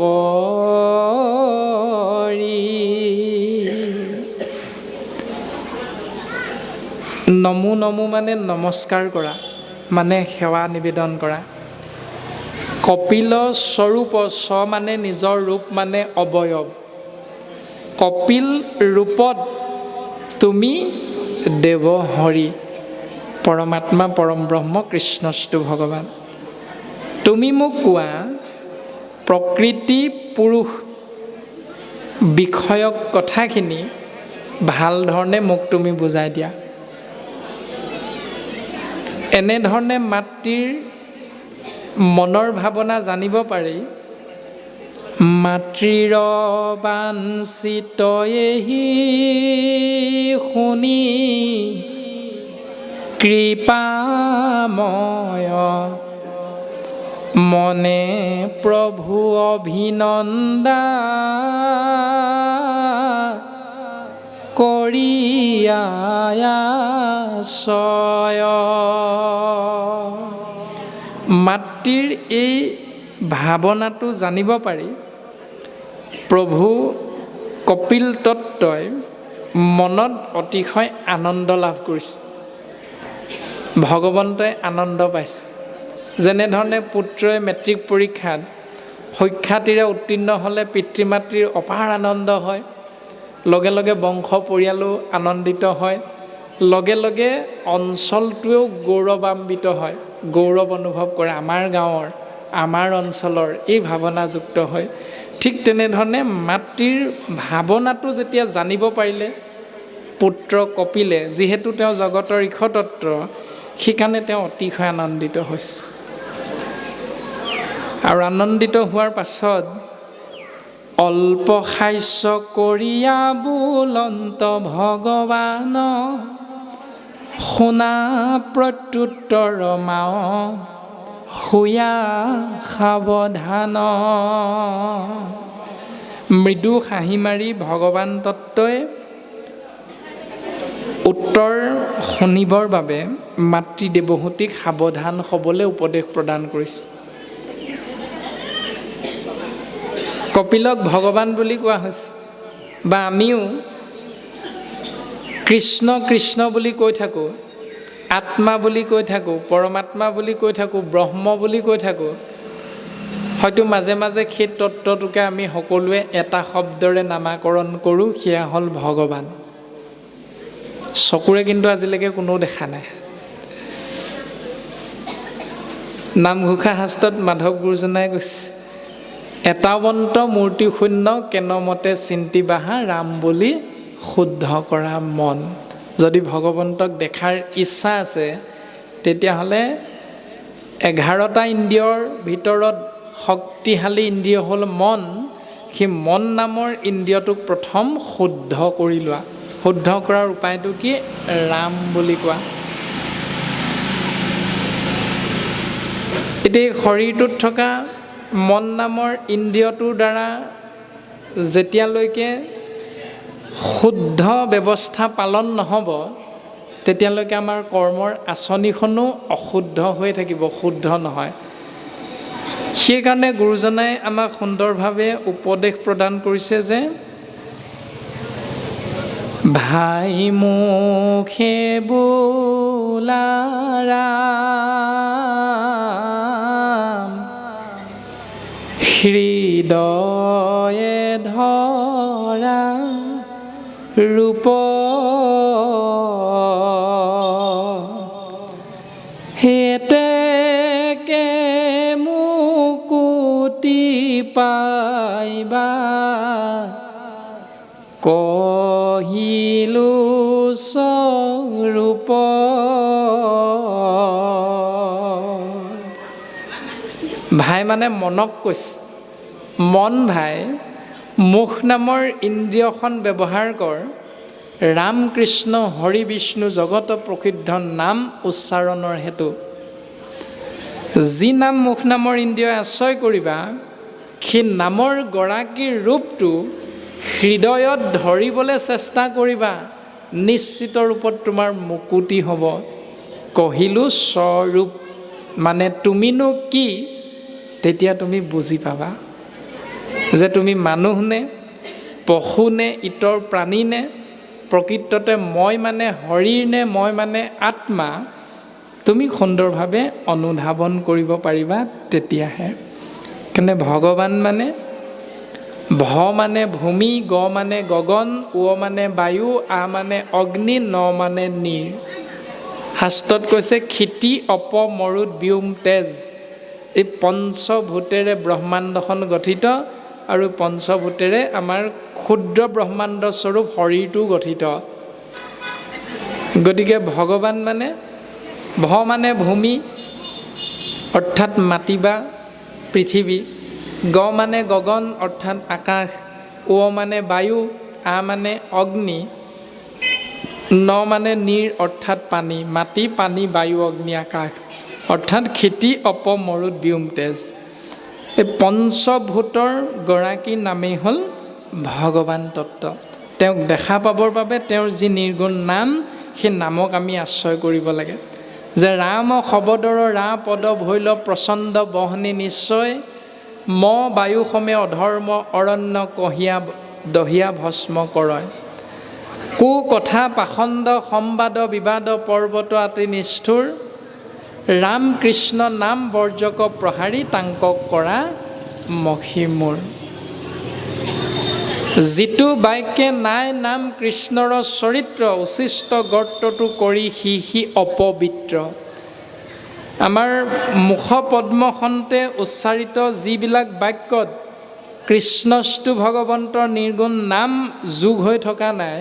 কৰি। নমো নমো মানে নমস্কাৰ কৰা, মানে সেৱা নিবেদন কৰা। কপিল স্বৰূপ, স্ব মানে নিজৰ ৰূপ মানে অৱয়ব। কপিল ৰূপত তুমি দেৱ হৰি, পৰমাত্মা পৰম ব্ৰহ্ম কৃষ্ণস্তু ভগৱান। তুমি মোক কোৱা প্ৰকৃতি পুৰুষ বিষয়ক কথাখিনি ভাল ধৰণে মোক তুমি বুজাই দিয়া। এনেধৰণে মাতৃৰ মনৰ ভাৱনা জানিব পাৰি। মাতৃৰ বাঞ্ছিত এহি শুনি কৃপাময়, মনে প্ৰভু অভিনন্দা কৰিয়াছয়। মাতৃৰ এই ভাৱনাটো জানিব পাৰি। প্ৰভু কপিল তত্ত্বই মনত অতিশয় আনন্দ লাভ কৰিছে। ভগৱন্তই আনন্দ পাইছে। যেনেধৰণে পুত্ৰই মেট্ৰিক পৰীক্ষাত সুখ্যাতিৰে উত্তীৰ্ণ হ'লে পিতৃ মাতৃৰ অপাৰ আনন্দ হয়, লগে লগে বংশ পৰিয়ালো আনন্দিত হয়, লগে লগে অঞ্চলটোৱেও গৌৰৱান্বিত হয়, গৌৰৱ অনুভৱ কৰে। আমাৰ গাঁৱৰ, আমাৰ অঞ্চলৰ এই ভাৱনাযুক্ত হয়। ঠিক তেনেধৰণে মাতৃৰ ভাৱনাটো যেতিয়া জানিব পাৰিলে পুত্ৰ কপিলে, যিহেতু তেওঁ জগতৰ ঈশতত্ত্ব, সেইকাৰণে তেওঁ অতিশয় আনন্দিত হৈছে। আৰু আনন্দিত হোৱাৰ পাছত অল্প সাস্য কৰিয়া বুলন্ত ভগৱান, শুনা প্ৰত্যুত্তৰ মাও শুয়া সাৱধান। মৃদু হাঁহি মাৰি ভগৱান তত্ত্বই উত্তৰ শুনিবৰ বাবে মাতৃ দেৱহূতিক সাৱধান হ'বলৈ উপদেশ প্ৰদান কৰিছে। কপিলক ভগৱান বুলি কোৱা হৈছে, বা আমিও কৃষ্ণ কৃষ্ণ বুলি কৈ থাকোঁ, আত্মা বুলি কৈ থাকোঁ, পৰমাত্মা বুলি কৈ থাকোঁ, ব্ৰহ্ম বুলি কৈ থাকোঁ। হয়তো মাজে মাজে সেই তত্ত্বটোকে আমি সকলোৱে এটা শব্দৰে নামাকৰণ কৰোঁ, সেয়া হ'ল ভগৱান। চকুৰে কিন্তু আজিলৈকে কোনেও দেখা নাই। নামঘোষা শাস্ত্ৰত মাধৱ গুৰুজনাই কৈছে, এটাৱন্ত মূৰ্তি শূন্য কেনমতে চিন্তি বাহা ৰাম বুলি শুদ্ধ কৰা মন। যদি ভগৱন্তক দেখাৰ ইচ্ছা আছে তেতিয়াহ'লে 11টা ইন্দ্ৰিয়ৰ ভিতৰত শক্তিশালী ইন্দ্ৰিয় হ'ল মন। সেই মন নামৰ ইন্দ্ৰিয়টোক প্ৰথম শুদ্ধ কৰি লোৱা। শুদ্ধ কৰাৰ উপায়টো কি? ৰাম বুলি কোৱা। এতিয়া শৰীৰটোত থকা মন নামৰ ইন্দ্ৰিয়টোৰ দ্বাৰা যেতিয়ালৈকে শুদ্ধ ব্যৱস্থা পালন নহ'ব তেতিয়ালৈকে আমাৰ কৰ্মৰ আঁচনিখনো অশুদ্ধ হৈ থাকিব, শুদ্ধ নহয়। সেইকাৰণে গুৰুজনাই আমাক সুন্দৰভাৱে উপদেশ প্ৰদান কৰিছে যে ভাই মুখে বোলা ৰাম, হৃদয়ে ধৰা ৰূপ, হেতেকে মুকুতি পাইবা, কহিলো স্বৰূপ। ভাই মানে মনক কৈছে, মন ভাই, মুখ নামৰ ইন্দ্ৰিয়খন ব্যৱহাৰ কৰ, ৰাম কৃষ্ণ হৰি বিষ্ণু জগত প্ৰসিদ্ধ নাম উচ্চাৰণৰ হেতু। যি নাম মুখ নামৰ ইন্দ্ৰিয় আশ্ৰয় কৰিবা, সেই নামৰ গৰাকীৰ ৰূপটো হৃদয়ত ধৰিবলৈ চেষ্টা কৰিবা, নিশ্চিত ৰূপত তোমাৰ মুকুতি হ'ব। কহিলো স্বৰূপ মানে তুমিনো কি, তেতিয়া তুমি বুজি পাবা যে তুমি মানুহ নে, পশু নে, ইতৰ প্ৰাণী নে, প্ৰকৃততে মই মানে হৰিৰ নে, মই মানে আত্মা, তুমি সুন্দৰভাৱে অনুধাৱন কৰিব পাৰিবা তেতিয়াহে। কাৰণে ভগৱান মানে ভ মানে ভূমি, গ মানে গগন, উ মানে বায়ু, আ মানে অগ্নি, ন মানে নীৰ। শাস্ত্ৰত কৈছে ক্ষিতি অপ মৰুত ব্যোম তেজ, এই পঞ্চভূতেৰে ব্ৰহ্মাণ্ডখন গঠিত, আৰু পঞ্চভূতেৰে আমাৰ ক্ষুদ্ৰ ব্ৰহ্মাণ্ড স্বৰূপ শৰীৰটো গঠিত। গতিকে ভগৱান মানে ভ মানে ভূমি অৰ্থাৎ মাটি বা পৃথিৱী, গ মানে গগন অৰ্থাৎ আকাশ, উ মানে বায়ু, আ মানে অগ্নি, ন মানে নীৰ অৰ্থাৎ পানী, মাটি পানী বায়ু অগ্নি আকাশ, অৰ্থাৎ ক্ষিতি অপ মৰুত ব্যোম তেজ। এই পঞ্চভূতৰ গৰাকী নামেই হ'ল ভগৱান তত্ত্ব। তেওঁক দেখা পাবৰ বাবে তেওঁৰ যি নিৰ্গুণ নাম, সেই নামক আমি আশ্ৰয় কৰিব লাগে। যে ৰাম শবদৰ ৰা পদ ভৈল প্ৰচণ্ড বহনি নিশ্চয়, ম বায়ু সমে অধৰ্ম অৰণ্য কহিয়া দহিয়া ভস্ম কৰয়, কু কথা পাখণ্ড সম্বাদ বিবাদ পৰ্বত আতি নিষ্ঠুৰ, ৰাম কৃষ্ণ নাম বৰ্জক প্ৰহাৰী তাংকক কৰা মখি মোৰ। যিটো বাক্যে নাই নাম কৃষ্ণৰ চৰিত্ৰ, উচিষ্ট গৰ্তটো কৰি সি অপবিত্ৰ। আমাৰ মুখ পদ্মখনতে উচ্চাৰিত যিবিলাক বাক্যত কৃষ্ণস্তু ভগৱন্তৰ নিৰ্গুণ নাম যোগ হৈ থকা নাই,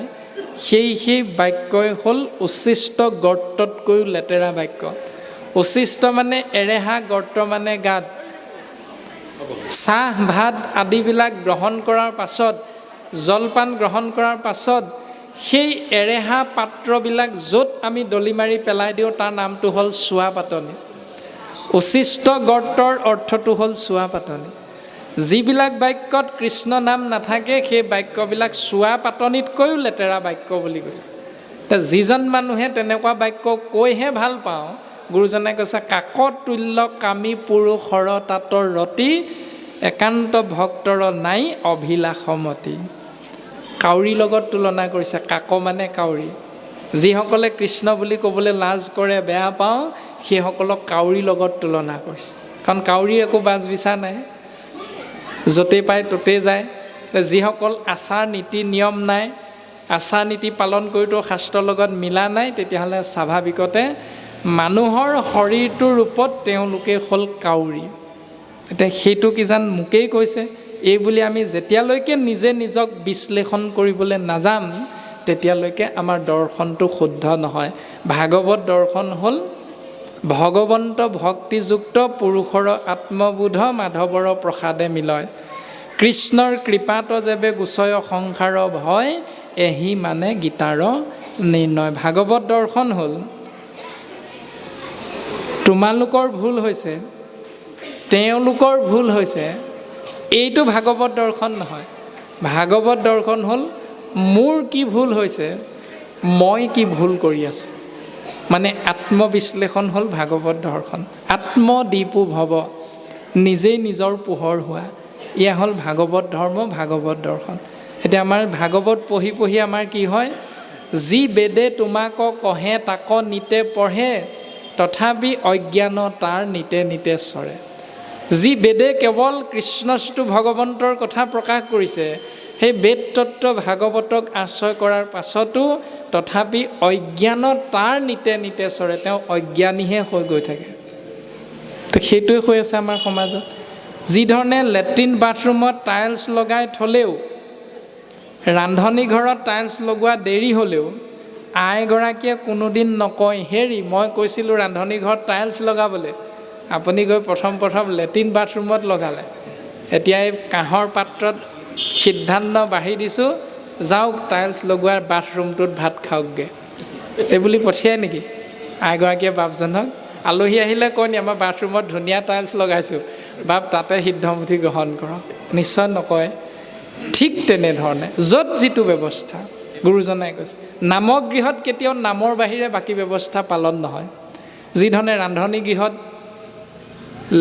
সেই বাক্যই হ'ল উচিষ্ট গৰ্ততকৈও লেতেৰা বাক্য। উচিষ্ট মানে এৰেহা, গৰ্ত মানে গাত। চাহ ভাত আদিবিলাক গ্ৰহণ কৰাৰ পাছত, জলপান গ্ৰহণ কৰাৰ পাছত সেই এৰেহা পাত্ৰবিলাক য'ত আমি দলি মাৰি পেলাই দিওঁ তাৰ নামটো হ'ল চোৱা পাতনি। উচিষ্ট গৰ্তৰ অৰ্থটো হ'ল চোৱা পাতনি। যিবিলাক বাক্যত কৃষ্ণ নাম নাথাকে সেই বাক্যবিলাক চোৱা পাতনিতকৈও লেতেৰা বাক্য বুলি কৈছে। যিজন মানুহে তেনেকুৱা বাক্য কৈহে ভাল পাওঁ, গুৰুজনে কৈছে কাকতুল্য কামী পুৰুষৰ তাতৰ ৰতি, একান্ত ভক্তৰ নাই অভিলাষমতি। কাউৰীৰ লগত তুলনা কৰিছে, কাক মানে কাউৰী। যিসকলে কৃষ্ণ বুলি ক'বলৈ লাজ কৰে, বেয়া পাওঁ, সেইসকলক কাউৰীৰ লগত তুলনা কৰিছে। কাৰণ কাউৰীৰ একো বাজ বিচাৰ নাই, য'তেই পায় ত'তেই যায়। যিসকল আচাৰ নীতি নিয়ম নাই, আচাৰ নীতি পালন কৰিতো শাস্ত্ৰৰ লগত মিলা নাই, তেতিয়াহ'লে স্বাভাৱিকতে মানুহৰ শৰীৰটোৰ ৰূপত তেওঁলোকে হ'ল কাউৰী। এতিয়া সেইটো কিজান মোকেই কৈছে, এই বুলি আমি যেতিয়ালৈকে নিজে নিজক বিশ্লেষণ কৰিবলৈ নাযাম, তেতিয়ালৈকে আমাৰ দৰ্শনটো শুদ্ধ নহয়। ভাগৱত দৰ্শন হ'ল ভগৱন্ত ভক্তিযুক্ত পুৰুষৰ আত্মবোধ মাধৱৰ প্ৰসাদে মিলয়, কৃষ্ণৰ কৃপাত যেবে গোচয় সংসাৰ ভয়, এহি মানে গীতাৰ নিৰ্ণয়। ভাগৱত দৰ্শন হ'ল তোমালোকৰ ভুল হৈছে, তেওঁলোকৰ ভুল হৈছে, এইটো ভাগৱত দৰ্শন নহয়। ভাগৱত দৰ্শন হ'ল মোৰ কি ভুল হৈছে, মই কি ভুল কৰি আছোঁ, মানে আত্মবিশ্লেষণ হ'ল ভাগৱত দৰ্শন। আত্মদীপো ভৱ, নিজেই নিজৰ পোহৰ হোৱা, এয়া হ'ল ভাগৱত ধৰ্ম, ভাগৱত দৰ্শন। এতিয়া আমাৰ ভাগৱত পঢ়ি পঢ়ি আমাৰ কি হয়, যি বেদে তোমাক কহে তাক নিতে পঢ়ে, তথাপি অজ্ঞান তাৰ নিতে নিতে চৰে। যি বেদে কেৱল কৃষ্ণস্তু ভগৱন্তৰ কথা প্ৰকাশ কৰিছে, সেই বেদ তত্ত্ব ভাগৱতক আশ্ৰয় কৰাৰ পাছতো তথাপি অজ্ঞান তাৰ নিতে নিতে চৰে, তেওঁ অজ্ঞানীহে হৈ গৈ থাকে। তো সেইটোৱে হৈ আছে আমাৰ সমাজত। যিধৰণে লেট্ৰিন বাথৰুমত টাইলছ লগাই থ'লেও, ৰান্ধনি ঘৰত টাইলছ লগোৱা দেৰি হ'লেও আইগৰাকীয়ে কোনোদিন নকয়, হেৰি মই কৈছিলোঁ ৰান্ধনি ঘৰত টাইলছ লগাবলৈ, আপুনি গৈ প্ৰথম লেট্ৰিন বাথৰুমত লগালে, এতিয়া এই কাঁহৰ পাত্ৰত সিদ্ধান্ত বাঢ়ি দিছোঁ, যাওক টাইলছ লগোৱাৰ বাথৰুমটোত ভাত খাওকগৈ, এইবুলি পঠিয়াই নেকি আইগৰাকীয়ে বাপজনক? আলহী আহিলে কয় নি, আমাৰ বাথৰুমত ধুনীয়া টাইলছ লগাইছোঁ, বাপ তাতে সিদ্ধমুঠি গ্ৰহণ কৰক? নিশ্চয় নকয়। ঠিক তেনেধৰণে য'ত যিটো ব্যৱস্থা, গুৰুজনাই কৈছে নামৰ গৃহত কেতিয়াও নামৰ বাহিৰে বাকী ব্যৱস্থা পালন নহয়। যিধৰণে ৰান্ধনি গৃহত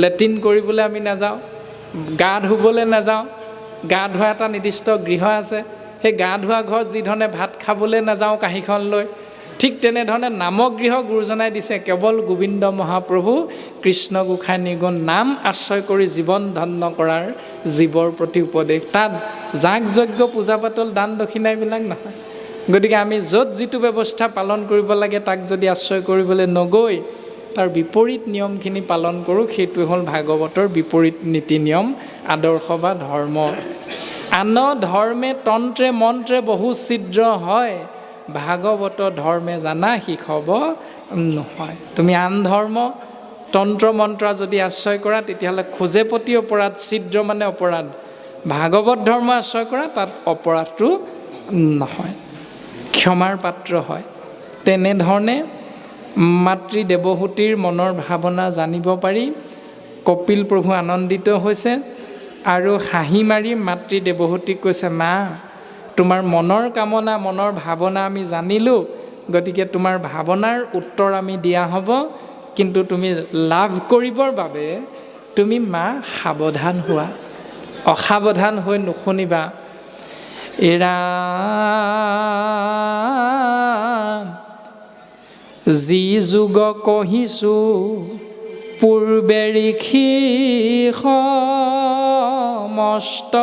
লেট্ৰিন কৰিবলৈ আমি নাযাওঁ, গা ধুবলৈ নাযাওঁ, গা ধোৱা এটা নিৰ্দিষ্ট গৃহ আছে, সেই গা ধোৱা ঘৰত যিধৰণে ভাত খাবলৈ নাযাওঁ কাঁহীখন লৈ, ঠিক তেনেধৰণে নামগৃহ গুৰুজনাই দিছে কেৱল গোবিন্দ মহাপ্ৰভু কৃষ্ণ গোসাঁই নিৰ্গুণ নাম আশ্ৰয় কৰি জীৱন ধন্য কৰাৰ জীৱৰ প্ৰতি উপদেশ। তাত যাগ যজ্ঞ পূজা পাতল দান দক্ষিণা এইবিলাক নহয়। গতিকে আমি য'ত যিটো ব্যৱস্থা পালন কৰিব লাগে তাক যদি আশ্ৰয় কৰিবলৈ নগৈ তাৰ বিপৰীত নিয়মখিনি পালন কৰোঁ, সেইটো হ'ল ভাগৱতৰ বিপৰীত নীতি নিয়ম আদৰ্শ বা ধৰ্ম। আন ধৰ্মে তন্ত্ৰে মন্ত্ৰে বহু ছিদ্ৰ হয়, ভাগৱত ধৰ্মে জানা শিখব নহয়। তুমি আন ধৰ্ম তন্ত্ৰ মন্ত্ৰ যদি আশ্ৰয় কৰা তেতিয়াহ'লে খোজে প্ৰতি অপৰাধ, ছিদ্ৰ মানে অপৰাধ। ভাগৱত ধৰ্ম আশ্ৰয় কৰা, তাত অপৰাধটো নহয়, ক্ষমাৰ পাত্ৰ হয়। তেনেধৰণে মাতৃ দেৱহূতিৰ মনৰ ভাৱনা জানিব পাৰি কপিল প্ৰভু আনন্দিত হৈছে আৰু হাঁহি মাৰি মাতৃ দেৱহূতিক কৈছে, মা তোমাৰ মনৰ কামনা মনৰ ভাৱনা আমি জানিলোঁ, গতিকে তোমাৰ ভাৱনাৰ উত্তৰ আমি দিয়া হ'ব, কিন্তু তুমি লাভ কৰিবৰ বাবে তুমি মা সাৱধান হোৱা, অসাৱধান হৈ নুশুনিবা। এৰা যি যুগ কহিছোঁ পূৰ্বে ঋষি সমস্ত,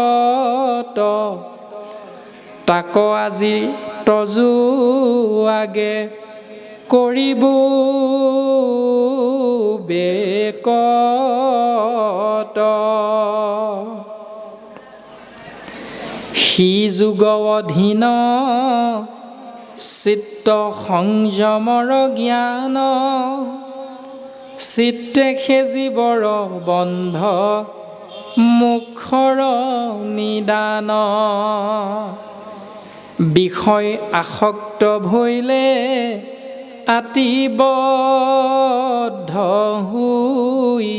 তাক আজি তজু আগে কৰিব বেকত। সি যুগ অধীন চিত্ত সংযমৰ জ্ঞান, চিত্তে সেজিবৰ বন্ধ মুখৰ নিদান। বিষয় আসক্ত ভৈলে আতিবদ্ধ হুই,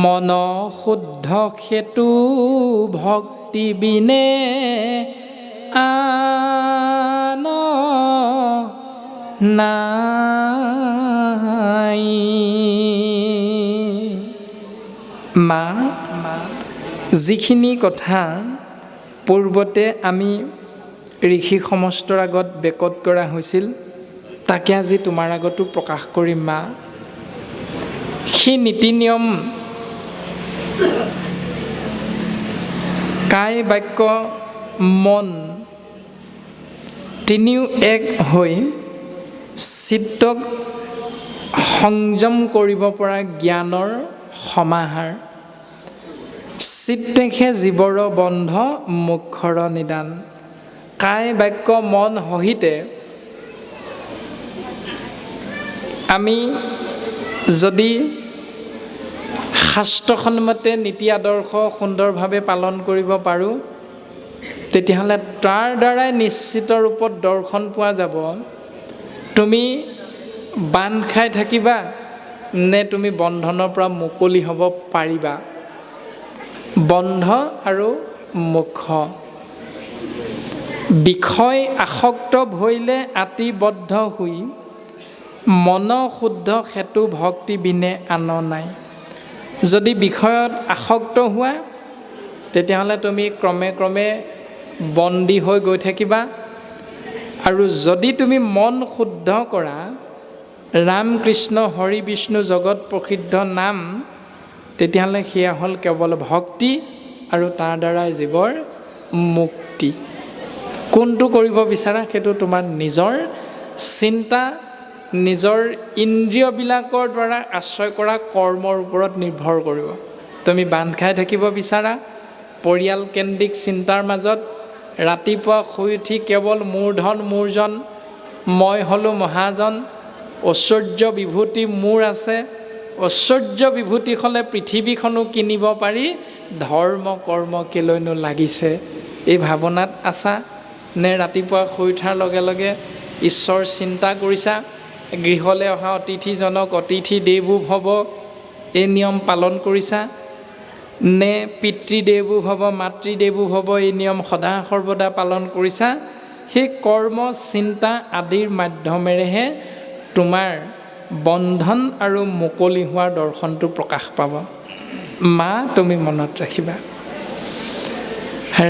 মন শুদ্ধ সেতু ভক্তি বিনে আন নাই। মা যিখিনি কথা পূৰ্বতে আমি ঋষি সমস্তৰ আগত বেকত কৰা হৈছিল, তাকে আজি তোমাৰ আগতো প্ৰকাশ কৰিম মা। সেই নীতি নিয়ম কায় বাক্য মন তিনিও এক হৈ চিত্তক সংযম কৰিব পৰা জ্ঞানৰ সমাহাৰ। চিত্তেহে জীৱৰ বন্ধ মুখৰ নিদান। কায় বাক্য মন সহিতে আমি যদি শাস্ত্ৰসন্মতে নীতি আদৰ্শ সুন্দৰভাৱে পালন কৰিব পাৰোঁ, তেতিয়াহ'লে তাৰ দ্বাৰাই নিশ্চিত ৰূপত দৰ্শন পোৱা যাব তুমি বান্ধ খাই থাকিবা নে তুমি বন্ধনৰ পৰা মুকলি হ'ব পাৰিবা। বন্ধ আৰু মুখ্য বিষয় আসক্ত ভৈলে আতিবদ্ধ হৈ মন শুদ্ধ সেতু ভক্তি বিনে আন নাই। যদি বিষয়ত আসক্ত হোৱা তেতিয়াহ'লে তুমি ক্ৰমে ক্ৰমে বন্দী হৈ গৈ থাকিবা। আৰু যদি তুমি মন শুদ্ধ কৰা, ৰাম কৃষ্ণ হৰি বিষ্ণু জগত প্ৰসিদ্ধ নাম, তেতিয়াহ'লে সেয়া হ'ল কেৱল ভক্তি আৰু তাৰ দ্বাৰাই জীৱৰ মুক্তি। কোনটো কৰিব বিচাৰা সেইটো তোমাৰ নিজৰ চিন্তা, নিজৰ ইন্দ্ৰিয়বিলাকৰ দ্বাৰা আশ্ৰয় কৰা কৰ্মৰ ওপৰত নিৰ্ভৰ কৰিব। তুমি বান্ধ খাই থাকিব বিচাৰা পৰিয়ালকেন্দ্ৰিক চিন্তাৰ মাজত, ৰাতিপুৱা শুই উঠি কেৱল মোৰ ধন মোৰজন, মই হ'লোঁ মহাজন, ঐশ্বৰ্য বিভূতি মোৰ আছে, ঐশ্বৰ্য বিভূতি হ'লে পৃথিৱীখনো কিনিব পাৰি, ধৰ্ম কৰ্ম কেলৈনো লাগিছে, এই ভাৱনাত আছা নে? ৰাতিপুৱা শুই উঠাৰ লগে লগে ঈশ্বৰ চিন্তা কৰিছা, গৃহলৈ অহা অতিথিজনক অতিথি দেৱো ভৱ এই নিয়ম পালন কৰিছা, নে পিতৃদেৱো ভৱ মাতৃদেৱো ভৱ এই নিয়ম সদা সৰ্বদা পালন কৰিছা? সেই কৰ্ম চিন্তা আদিৰ মাধ্যমেৰেহে তোমাৰ বন্ধন আৰু মুকলি হোৱাৰ দৰ্শনটো প্ৰকাশ পাব। মা তুমি মনত ৰাখিবা,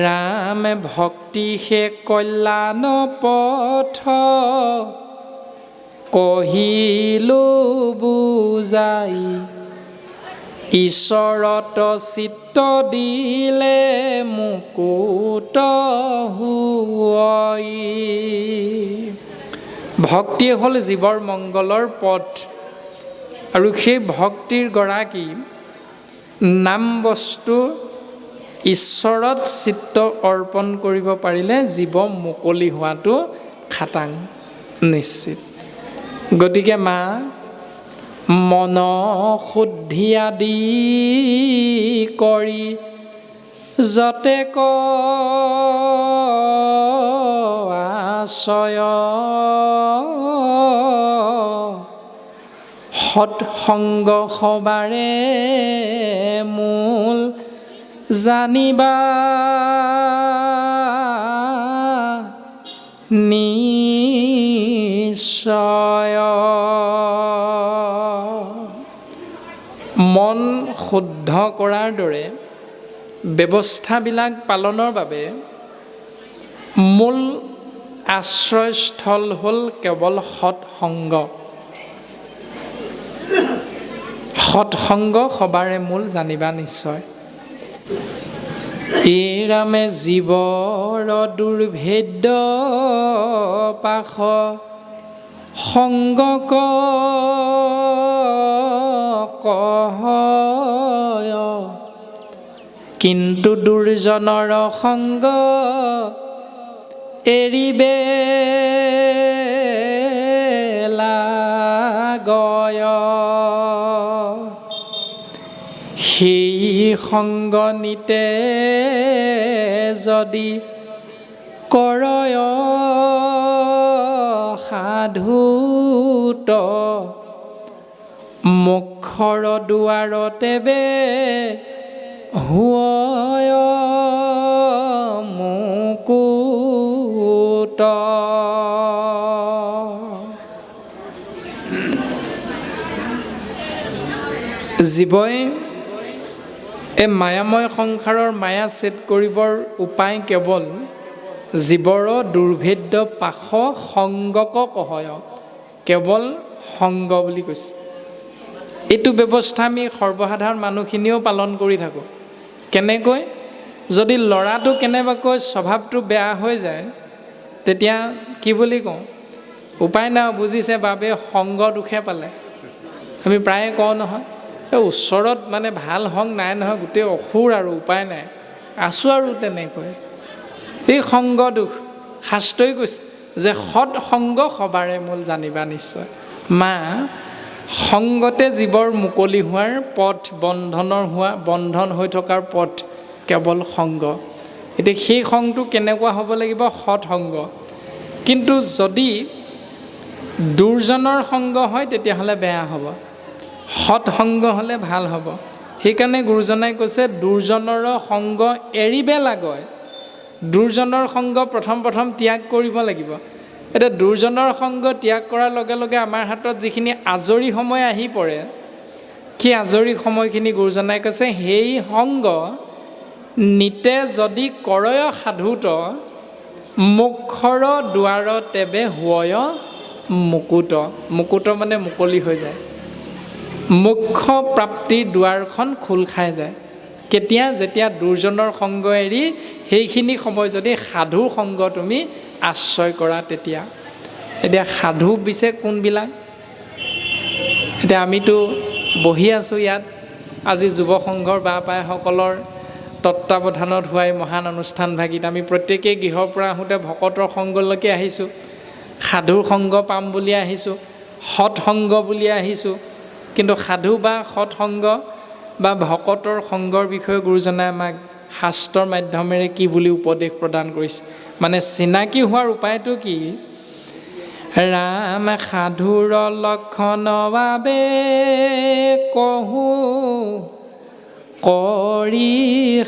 ৰামে ভক্তি হে কল্যাণ পথ, কহিলো বুজাই, ঈশ্বৰত চিত্ত দিলে মুকুত হুৱই। ভক্তি হ'ল জীৱৰ মংগলৰ পথ, আৰু সেই ভক্তিৰ গৰাকী নাম বস্তু ঈশ্বৰত চিত্ত অৰ্পণ কৰিব পাৰিলে জীৱ মুকলি হোৱাটো খাটাং নিশ্চিত। গতিকে মা মন শুদ্ধি আদি কৰি যতে ক আশ্ৰয়, সৎসংগ সবাৰে মূল জানিবা, নিশ্চয়। মন শুদ্ধ কৰাৰ দৰে ব্যৱস্থাবিলাক পালনৰ বাবে মূল আশ্ৰয়স্থল হ'ল কেৱল সৎসংগ। সৎসংগ সবাৰে মূল জানিবা নিশ্চয়। এই ৰামে জীৱৰ দুৰ্ভেদ্য পাশ, সংগ কহয়, কিন্তু দুৰ্জনৰ সংগ এৰিবে লাগয়, সেই সংগ নিতে যদি কৰয় সাধুত, মুখৰ দুৱাৰতে বে হুৱয় মুকুত। জীৱই এই মায়াময় সংসাৰৰ মায়া ছেদ কৰিবৰ উপায় কেৱল জীৱৰ দুৰ্ভেদ্য পাশ সংগক কহয়, কেৱল সংগ বুলি কৈছে। এইটো ব্যৱস্থা আমি সৰ্বসাধাৰণ মানুহখিনিও পালন কৰি থাকোঁ। কেনেকৈ? যদি ল'ৰাটো কেনেবাকৈ স্বভাৱটো বেয়া হৈ যায়, তেতিয়া কি বুলি কওঁ? উপায় নাই, বুজিছে বাবে সংগ দুখে পালে। আমি প্ৰায়ে কওঁ নহয়, ওচৰত মানে ভাল সংগ নাই নহয়, গোটেই অসুৰ আৰু উপায় নাই, আছোঁ আৰু তেনেকৈ। এই সংগ দুখ শাস্ত্ৰই কৈছে যে সৎসংগ সবাৰে মূল জানিবা নিশ্চয়। মা সংগতে জীৱৰ মুকলি হোৱাৰ পথ, বন্ধন হৈ থকাৰ পথ কেৱল সংগ। এতিয়া সেই সংগটো কেনেকুৱা হ'ব লাগিব? সৎসংগ। কিন্তু যদি দুৰ্জনৰ সংগ হয় তেতিয়াহ'লে বেয়া হ'ব, সৎসংগ হ'লে ভাল হ'ব। সেইকাৰণে গুৰুজনাই কৈছে দুৰ্জনৰ সংগ এৰিবে লাগয়। দুৰ্জনৰ সংগ প্ৰথম ত্যাগ কৰিব লাগিব। এতিয়া দুৰ্জনৰ সংগ ত্যাগ কৰাৰ লগে লগে আমাৰ হাতত যিখিনি আজৰি সময় আহি পৰে, সেই আজৰি সময়খিনি গুৰুজনাই কৈছে সেই সংগ নিতে যদি কৰয় সাধুত মুখৰ দুৱাৰ তেবে হুয় মুকুত। মুকুত মানে মুকলি হৈ যায়, মোক্ষ প্ৰাপ্তিৰ দুৱাৰখন খোল খাই যায়। কেতিয়া? যেতিয়া দুৰ্জনৰ সংগ এৰি সেইখিনি সময় যদি সাধুৰ সংগ তুমি আশ্ৰয় কৰা তেতিয়া। এতিয়া সাধু পিছে কোনবিলাক? এতিয়া আমিতো বহি আছোঁ ইয়াত, আজি যুৱ সংঘৰ বা পাইসকলৰ তত্বাৱধানত হোৱাই মহান অনুষ্ঠান ভাগিত আমি প্ৰত্যেকেই গৃহৰ পৰা আহোঁতে ভকতৰ সংগলৈকে আহিছোঁ, সাধুৰ সংগ পাম বুলি আহিছোঁ, সৎসংগ বুলি আহিছোঁ। কিন্তু সাধু বা সৎসংগ বা ভকতৰ সংগৰ বিষয়ে গুৰুজনাই আমাক শাস্ত্ৰৰ মাধ্যমেৰে কি বুলি উপদেশ প্ৰদান কৰিছে, মানে চিনাকি হোৱাৰ উপায়টো কি? ৰাম সাধুৰ লক্ষণ বাবে কহো কৰি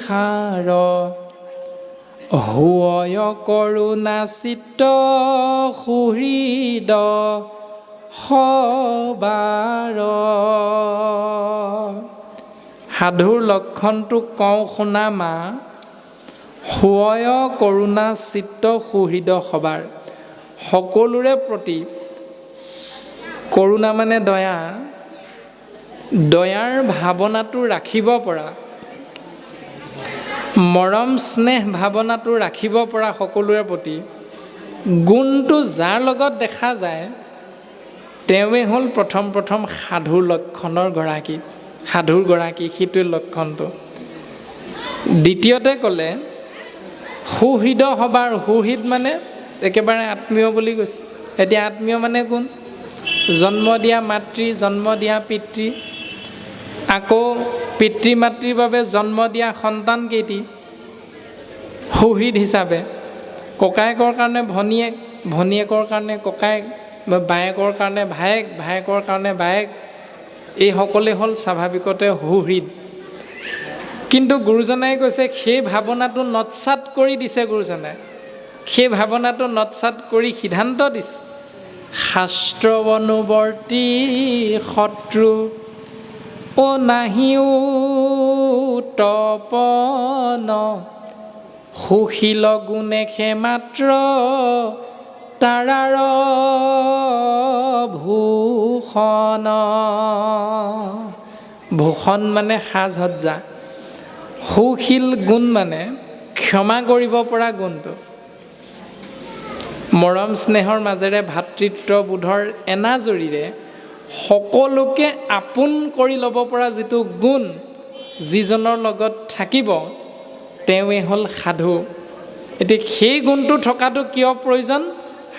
সাৰ, হুয় কৰোণা চিত্ত সুহৃদ সবাৰ। সাধুৰ লক্ষণটো কওঁ শুনা মা, হুয় কৰোণা চিত্ত সুহৃদ সবাৰ। সকলোৰে প্ৰতি কৰোণা মানে দয়া, দয়াৰ ভাৱনাটো ৰাখিব পৰা, মৰম স্নেহ ভাৱনাটো ৰাখিব পৰা সকলোৰে প্ৰতি গুণটো যাৰ লগত দেখা যায় তেওঁৱে হ'ল প্ৰথম সাধুৰ লক্ষণৰ গৰাকী, সাধুৰ গৰাকী, সেইটোৱে লক্ষণটো। দ্বিতীয়তে ক'লে সুহৃদ সবাৰ। সুহৃদ মানে একেবাৰে আত্মীয় বুলি কৈছে। এতিয়া আত্মীয় মানে কোন? জন্ম দিয়া মাতৃ, জন্ম দিয়া পিতৃ, আকৌ পিতৃ মাতৃৰ বাবে জন্ম দিয়া সন্তান কেইটি সুহৃদ হিচাপে। ককায়েকৰ কাৰণে ভনীয়েক, ভনীয়েকৰ কাৰণে ককায়েক, বায়েকৰ কাৰণে ভায়েক, ভায়েকৰ কাৰণে বায়েক, এইসকলে হ'ল স্বাভাৱিকতে সুহৃদ। কিন্তু গুৰুজনাই কৈছে সেই ভাৱনাটো নৎসাত কৰি দিছে। গুৰুজনাই সেই ভাৱনাটো নৎসাত কৰি সিদ্ধান্ত দিছে, শাস্ত্ৰ অনুবৰ্তী শত্ৰু ও নাহিও তপন, সুশীল গুণেশে মাত্ৰ তাৰাৰ ভূষণ। ভূষণ মানে সাজ সজ্জা, সুশীল গুণ মানে ক্ষমা কৰিব পৰা গুণটো, মৰম স্নেহৰ মাজেৰে ভাতৃত্ববোধৰ এনাজৰীৰে সকলোকে আপোন কৰি ল'ব পৰা যিটো গুণ যিজনৰ লগত থাকিব তেওঁৱে হ'ল সাধু। এতিয়া সেই গুণটো থকাটো কিয় প্ৰয়োজন?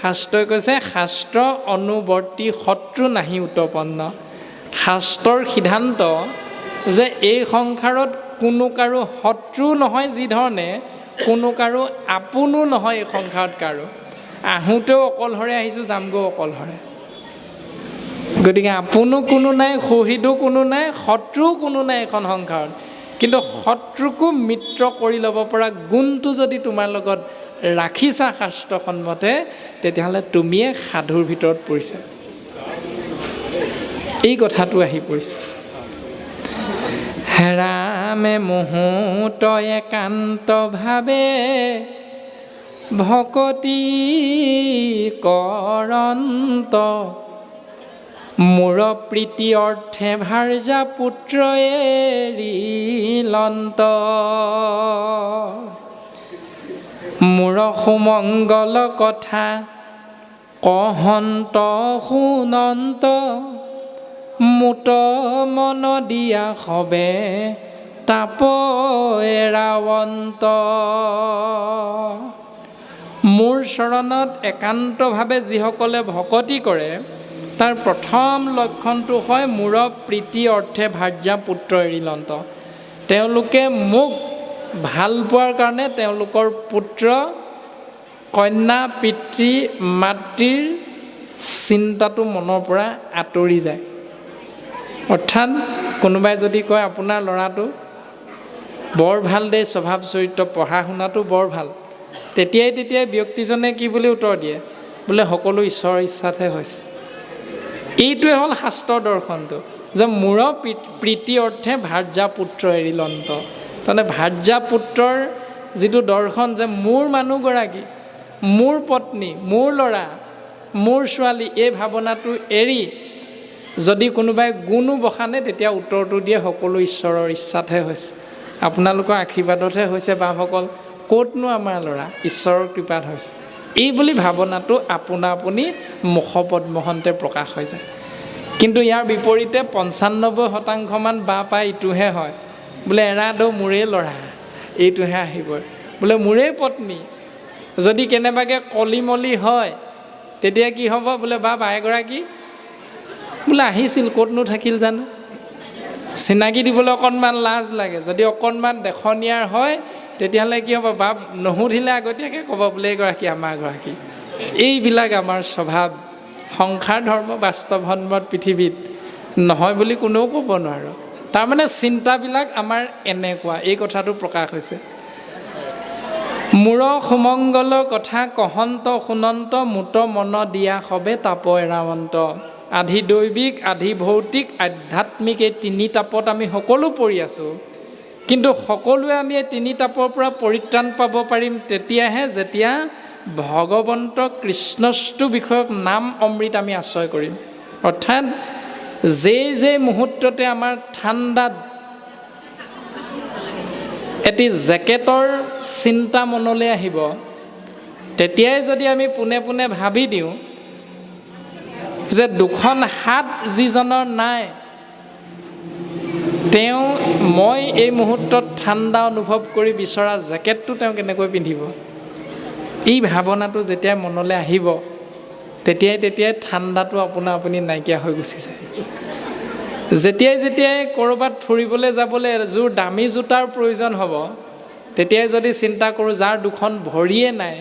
শাস্ত্ৰই কৈছে শাস্ত্ৰ অনুবৰ্তী শত্ৰু নাহি উৎপন্ন। শাস্ত্ৰৰ সিদ্ধান্ত যে এই সংসাৰত কোনো কাৰো শত্ৰু নহয়, যি ধৰণে কোনো কাৰো আপোনো নহয় এই সংসাৰত কাৰো। আহোঁতেও অকলশৰে আহিছোঁ, যামগৈ অকলশৰে। গতিকে আপোনো কোনো নাই, সুহৃদো কোনো নাই, শত্ৰুও কোনো নাই এইখন সংসাৰত। কিন্তু শত্ৰুকো মিত্ৰ কৰি ল'ব পৰা গুণটো যদি তোমাৰ লগত ৰাখিছা শাস্ত্ৰসন্মতে, তেতিয়াহ'লে তুমিয়ে সাধুৰ ভিতৰত পৰিছা। এই কথাটো আহি পৰিছে। ৰামে মুহূৰ্ত একান্তভাৱে ভকতি কৰন্ত, মোৰ প্ৰীতি অৰ্থে ভাৰ্যা পুত্ৰ এৰিলন্ত, মোৰ সুমংগল কথা কহন্ত শুনন্ত, মুত মন দিয়া সবে তাপ এৰাৱন্ত। মোৰ চৰণত একান্তভাৱে যিসকলে ভকতি কৰে তাৰ প্ৰথম লক্ষণটো হয় মোৰ প্ৰীতি অৰ্থে ভাৰ্যা পুত্ৰ এৰিলন্ত। তেওঁলোকে মোক ভাল পোৱাৰ কাৰণে তেওঁলোকৰ পুত্ৰ কন্যা পিতৃ মাতৃৰ চিন্তাটো মনৰ পৰা আঁতৰি যায়। অৰ্থাৎ কোনোবাই যদি কয় আপোনাৰ ল'ৰাটো বৰ ভাল দেই, স্বভাৱ চৰিত্ৰ পঢ়া শুনাটো বৰ ভাল, তেতিয়াই ব্যক্তিজনে কি বুলি উত্তৰ দিয়ে? বোলে সকলো ঈশ্বৰৰ ইচ্ছাতহে হৈছে। এইটোৱে হ'ল শাস্ত্ৰৰ দৰ্শনটো, যে মূৰ প্ৰীতি অৰ্থে ভাৰ্যা পুত্ৰ এৰিলন্ত। তাৰমানে ভাৰ্যা পুত্ৰৰ যিটো দৰ্শন, যে মোৰ মানুহগৰাকী, মোৰ পত্নী, মোৰ ল'ৰা, মোৰ ছোৱালী, এই ভাৱনাটো এৰি যদি কোনোবাই গুণো বখানে, তেতিয়া উত্তৰটো দিয়ে সকলো ঈশ্বৰৰ ইচ্ছাতহে হৈছে, আপোনালোকৰ আশীৰ্বাদতহে হৈছে বাপসকল, ক'তনো আমাৰ ল'ৰা, ঈশ্বৰৰ কৃপাত হৈছে। এই বুলি ভাৱনাটো আপোনা আপুনি মুখপদ্মহন্তে প্ৰকাশ হৈ যায়। কিন্তু ইয়াৰ বিপৰীতে ৯৫% বা পাই ইটোহে হয়, বোলে এৰাদৌ মোৰে ল'ৰা, এইটোহে আহিব, বোলে মোৰে পত্নী। যদি কেনেবাকৈ কলিমলি হয়, তেতিয়া কি হ'ব, বোলে বা এগৰাকী বোলে আহিছিল, ক'তনো থাকিল জানো, চিনাকি দিবলৈ অকণমান লাজ লাগে। যদি অকণমান দেখনীয়াৰ হয়, তেতিয়াহ'লে কি হ'ব, বাপ নুসুধিলে আগতীয়াকৈ ক'ব, বোলে এইগৰাকী আমাৰ গৰাকী। এইবিলাক আমাৰ স্বভাৱ। সংসাৰ ধৰ্ম বাস্তৱ সন্মত পৃথিৱীত নহয় বুলি কোনেও ক'ব নোৱাৰোঁ। তাৰমানে চিন্তাবিলাক আমাৰ এনেকুৱা, এই কথাটো প্ৰকাশ হৈছে। মূৰ সুমংগল কথা কহন্ত শুনন্ত, মুত মন দিয়া সবে তাপ এৰাৱন্ত। আধি দৈৱিক, আধি ভৌতিক, আধ্যাত্মিক, এই তিনি তাপত আমি সকলো পৰি আছোঁ। কিন্তু সকলোৱে আমি এই তিনি তাপৰ পৰা পৰিত্ৰাণ পাব পাৰিম তেতিয়াহে, যেতিয়া ভগৱন্ত কৃষ্ণস্তু বিষয়ক নাম অমৃত আমি আশ্ৰয় কৰিম। অৰ্থাৎ যে মুহূৰ্ততে আমাৰ ঠাণ্ডাত এটি জেকেটৰ চিন্তা মনলৈ আহিব, তেতিয়াই যদি আমি পোনে পোনে ভাবি দিওঁ যে দুখন হাত যিজনৰ নাই, তেওঁ মই এই মুহূৰ্তত ঠাণ্ডা অনুভৱ কৰি বিচৰা জেকেটটো তেওঁ কেনেকৈ পিন্ধিব, এই ভাৱনাটো যেতিয়া মনলৈ আহিব, তেতিয়াই ঠাণ্ডাটো আপুনি নাইকিয়া হৈ গুচি যায়। যেতিয়াই ক'ৰবাত ফুৰিবলৈ যাবলৈ এযোৰ দামী জোতাৰ প্ৰয়োজন হ'ব, তেতিয়াই যদি চিন্তা কৰোঁ যাৰ দুখন ভৰিয়ে নাই,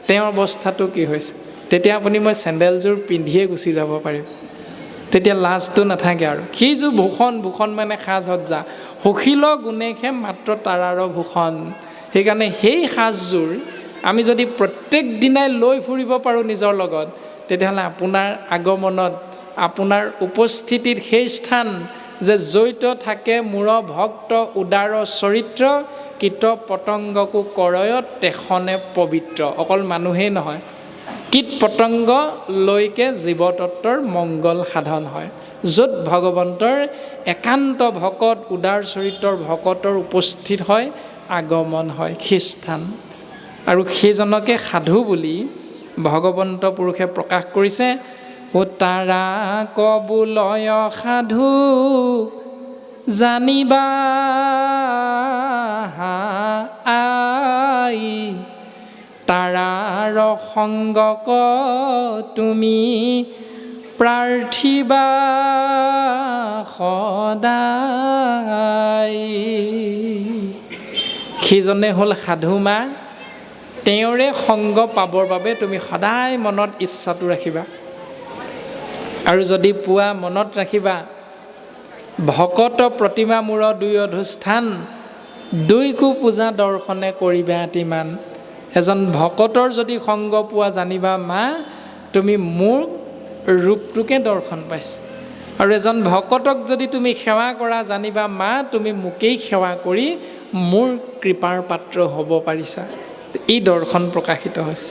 তেওঁৰ অৱস্থাটো কি হৈছে, তেতিয়া মই চেণ্ডেলযোৰ পিন্ধিয়ে গুচি যাব পাৰিম। তেতিয়া লাজটো নাথাকে আৰু। সেইযোৰ ভূষণ মানে সাজ সজ্জা, সুশীল গুণেশে মাত্ৰ তাৰাৰ ভূষণ। সেইকাৰণে সেই সাজযোৰ আমি যদি প্ৰত্যেক দিনাই লৈ ফুৰিব পাৰোঁ নিজৰ লগত, তেতিয়াহ'লে আপোনাৰ আগমনত, আপোনাৰ উপস্থিতিত সেই স্থান যে জড়িত থাকে মূৰ ভক্ত উদাৰ চৰিত্ৰ, কীট পতংগকো কৰয়ত তেখনে পবিত্ৰ। অকল মানুহেই নহয়, কীট পতংগলৈকে জীৱতত্বৰ মংগল সাধন হয়। য'ত ভগৱন্তৰ একান্ত ভকত, উদাৰ চৰিত্ৰৰ ভকতৰ উপস্থিত হয়, আগমন হয়, সেই স্থান। আৰু সেইজনকে সাধু বুলি ভগৱন্ত পুৰুষে প্ৰকাশ কৰিছে। ও তাৰা কবুলয় সাধু জানিবা আই, তাৰাৰ সংগক তুমি প্ৰাৰ্থিবা সদায়। সেইজনে হ'ল সাধু মা, তেওঁৰে সংগ পাবৰ বাবে তুমি সদায় মনত ইচ্ছাটো ৰাখিবা। আৰু যদি পোৱা, মনত ৰাখিবা, ভকত প্ৰতিমা মূৰ দুই অধুস্থান, দুইকো পূজা দৰ্শনে কৰিবা অতিমান। এজন ভকতৰ যদি সংগ পোৱা, জানিবা মা তুমি মোৰ ৰূপটোকে দৰ্শন পাইছা। আৰু এজন ভকতক যদি তুমি সেৱা কৰা, জানিবা মা তুমি মোকেই সেৱা কৰি মোৰ কৃপাৰ পাত্ৰ হ'ব পাৰিছা। এই দৰ্শন প্ৰকাশিত হৈছে।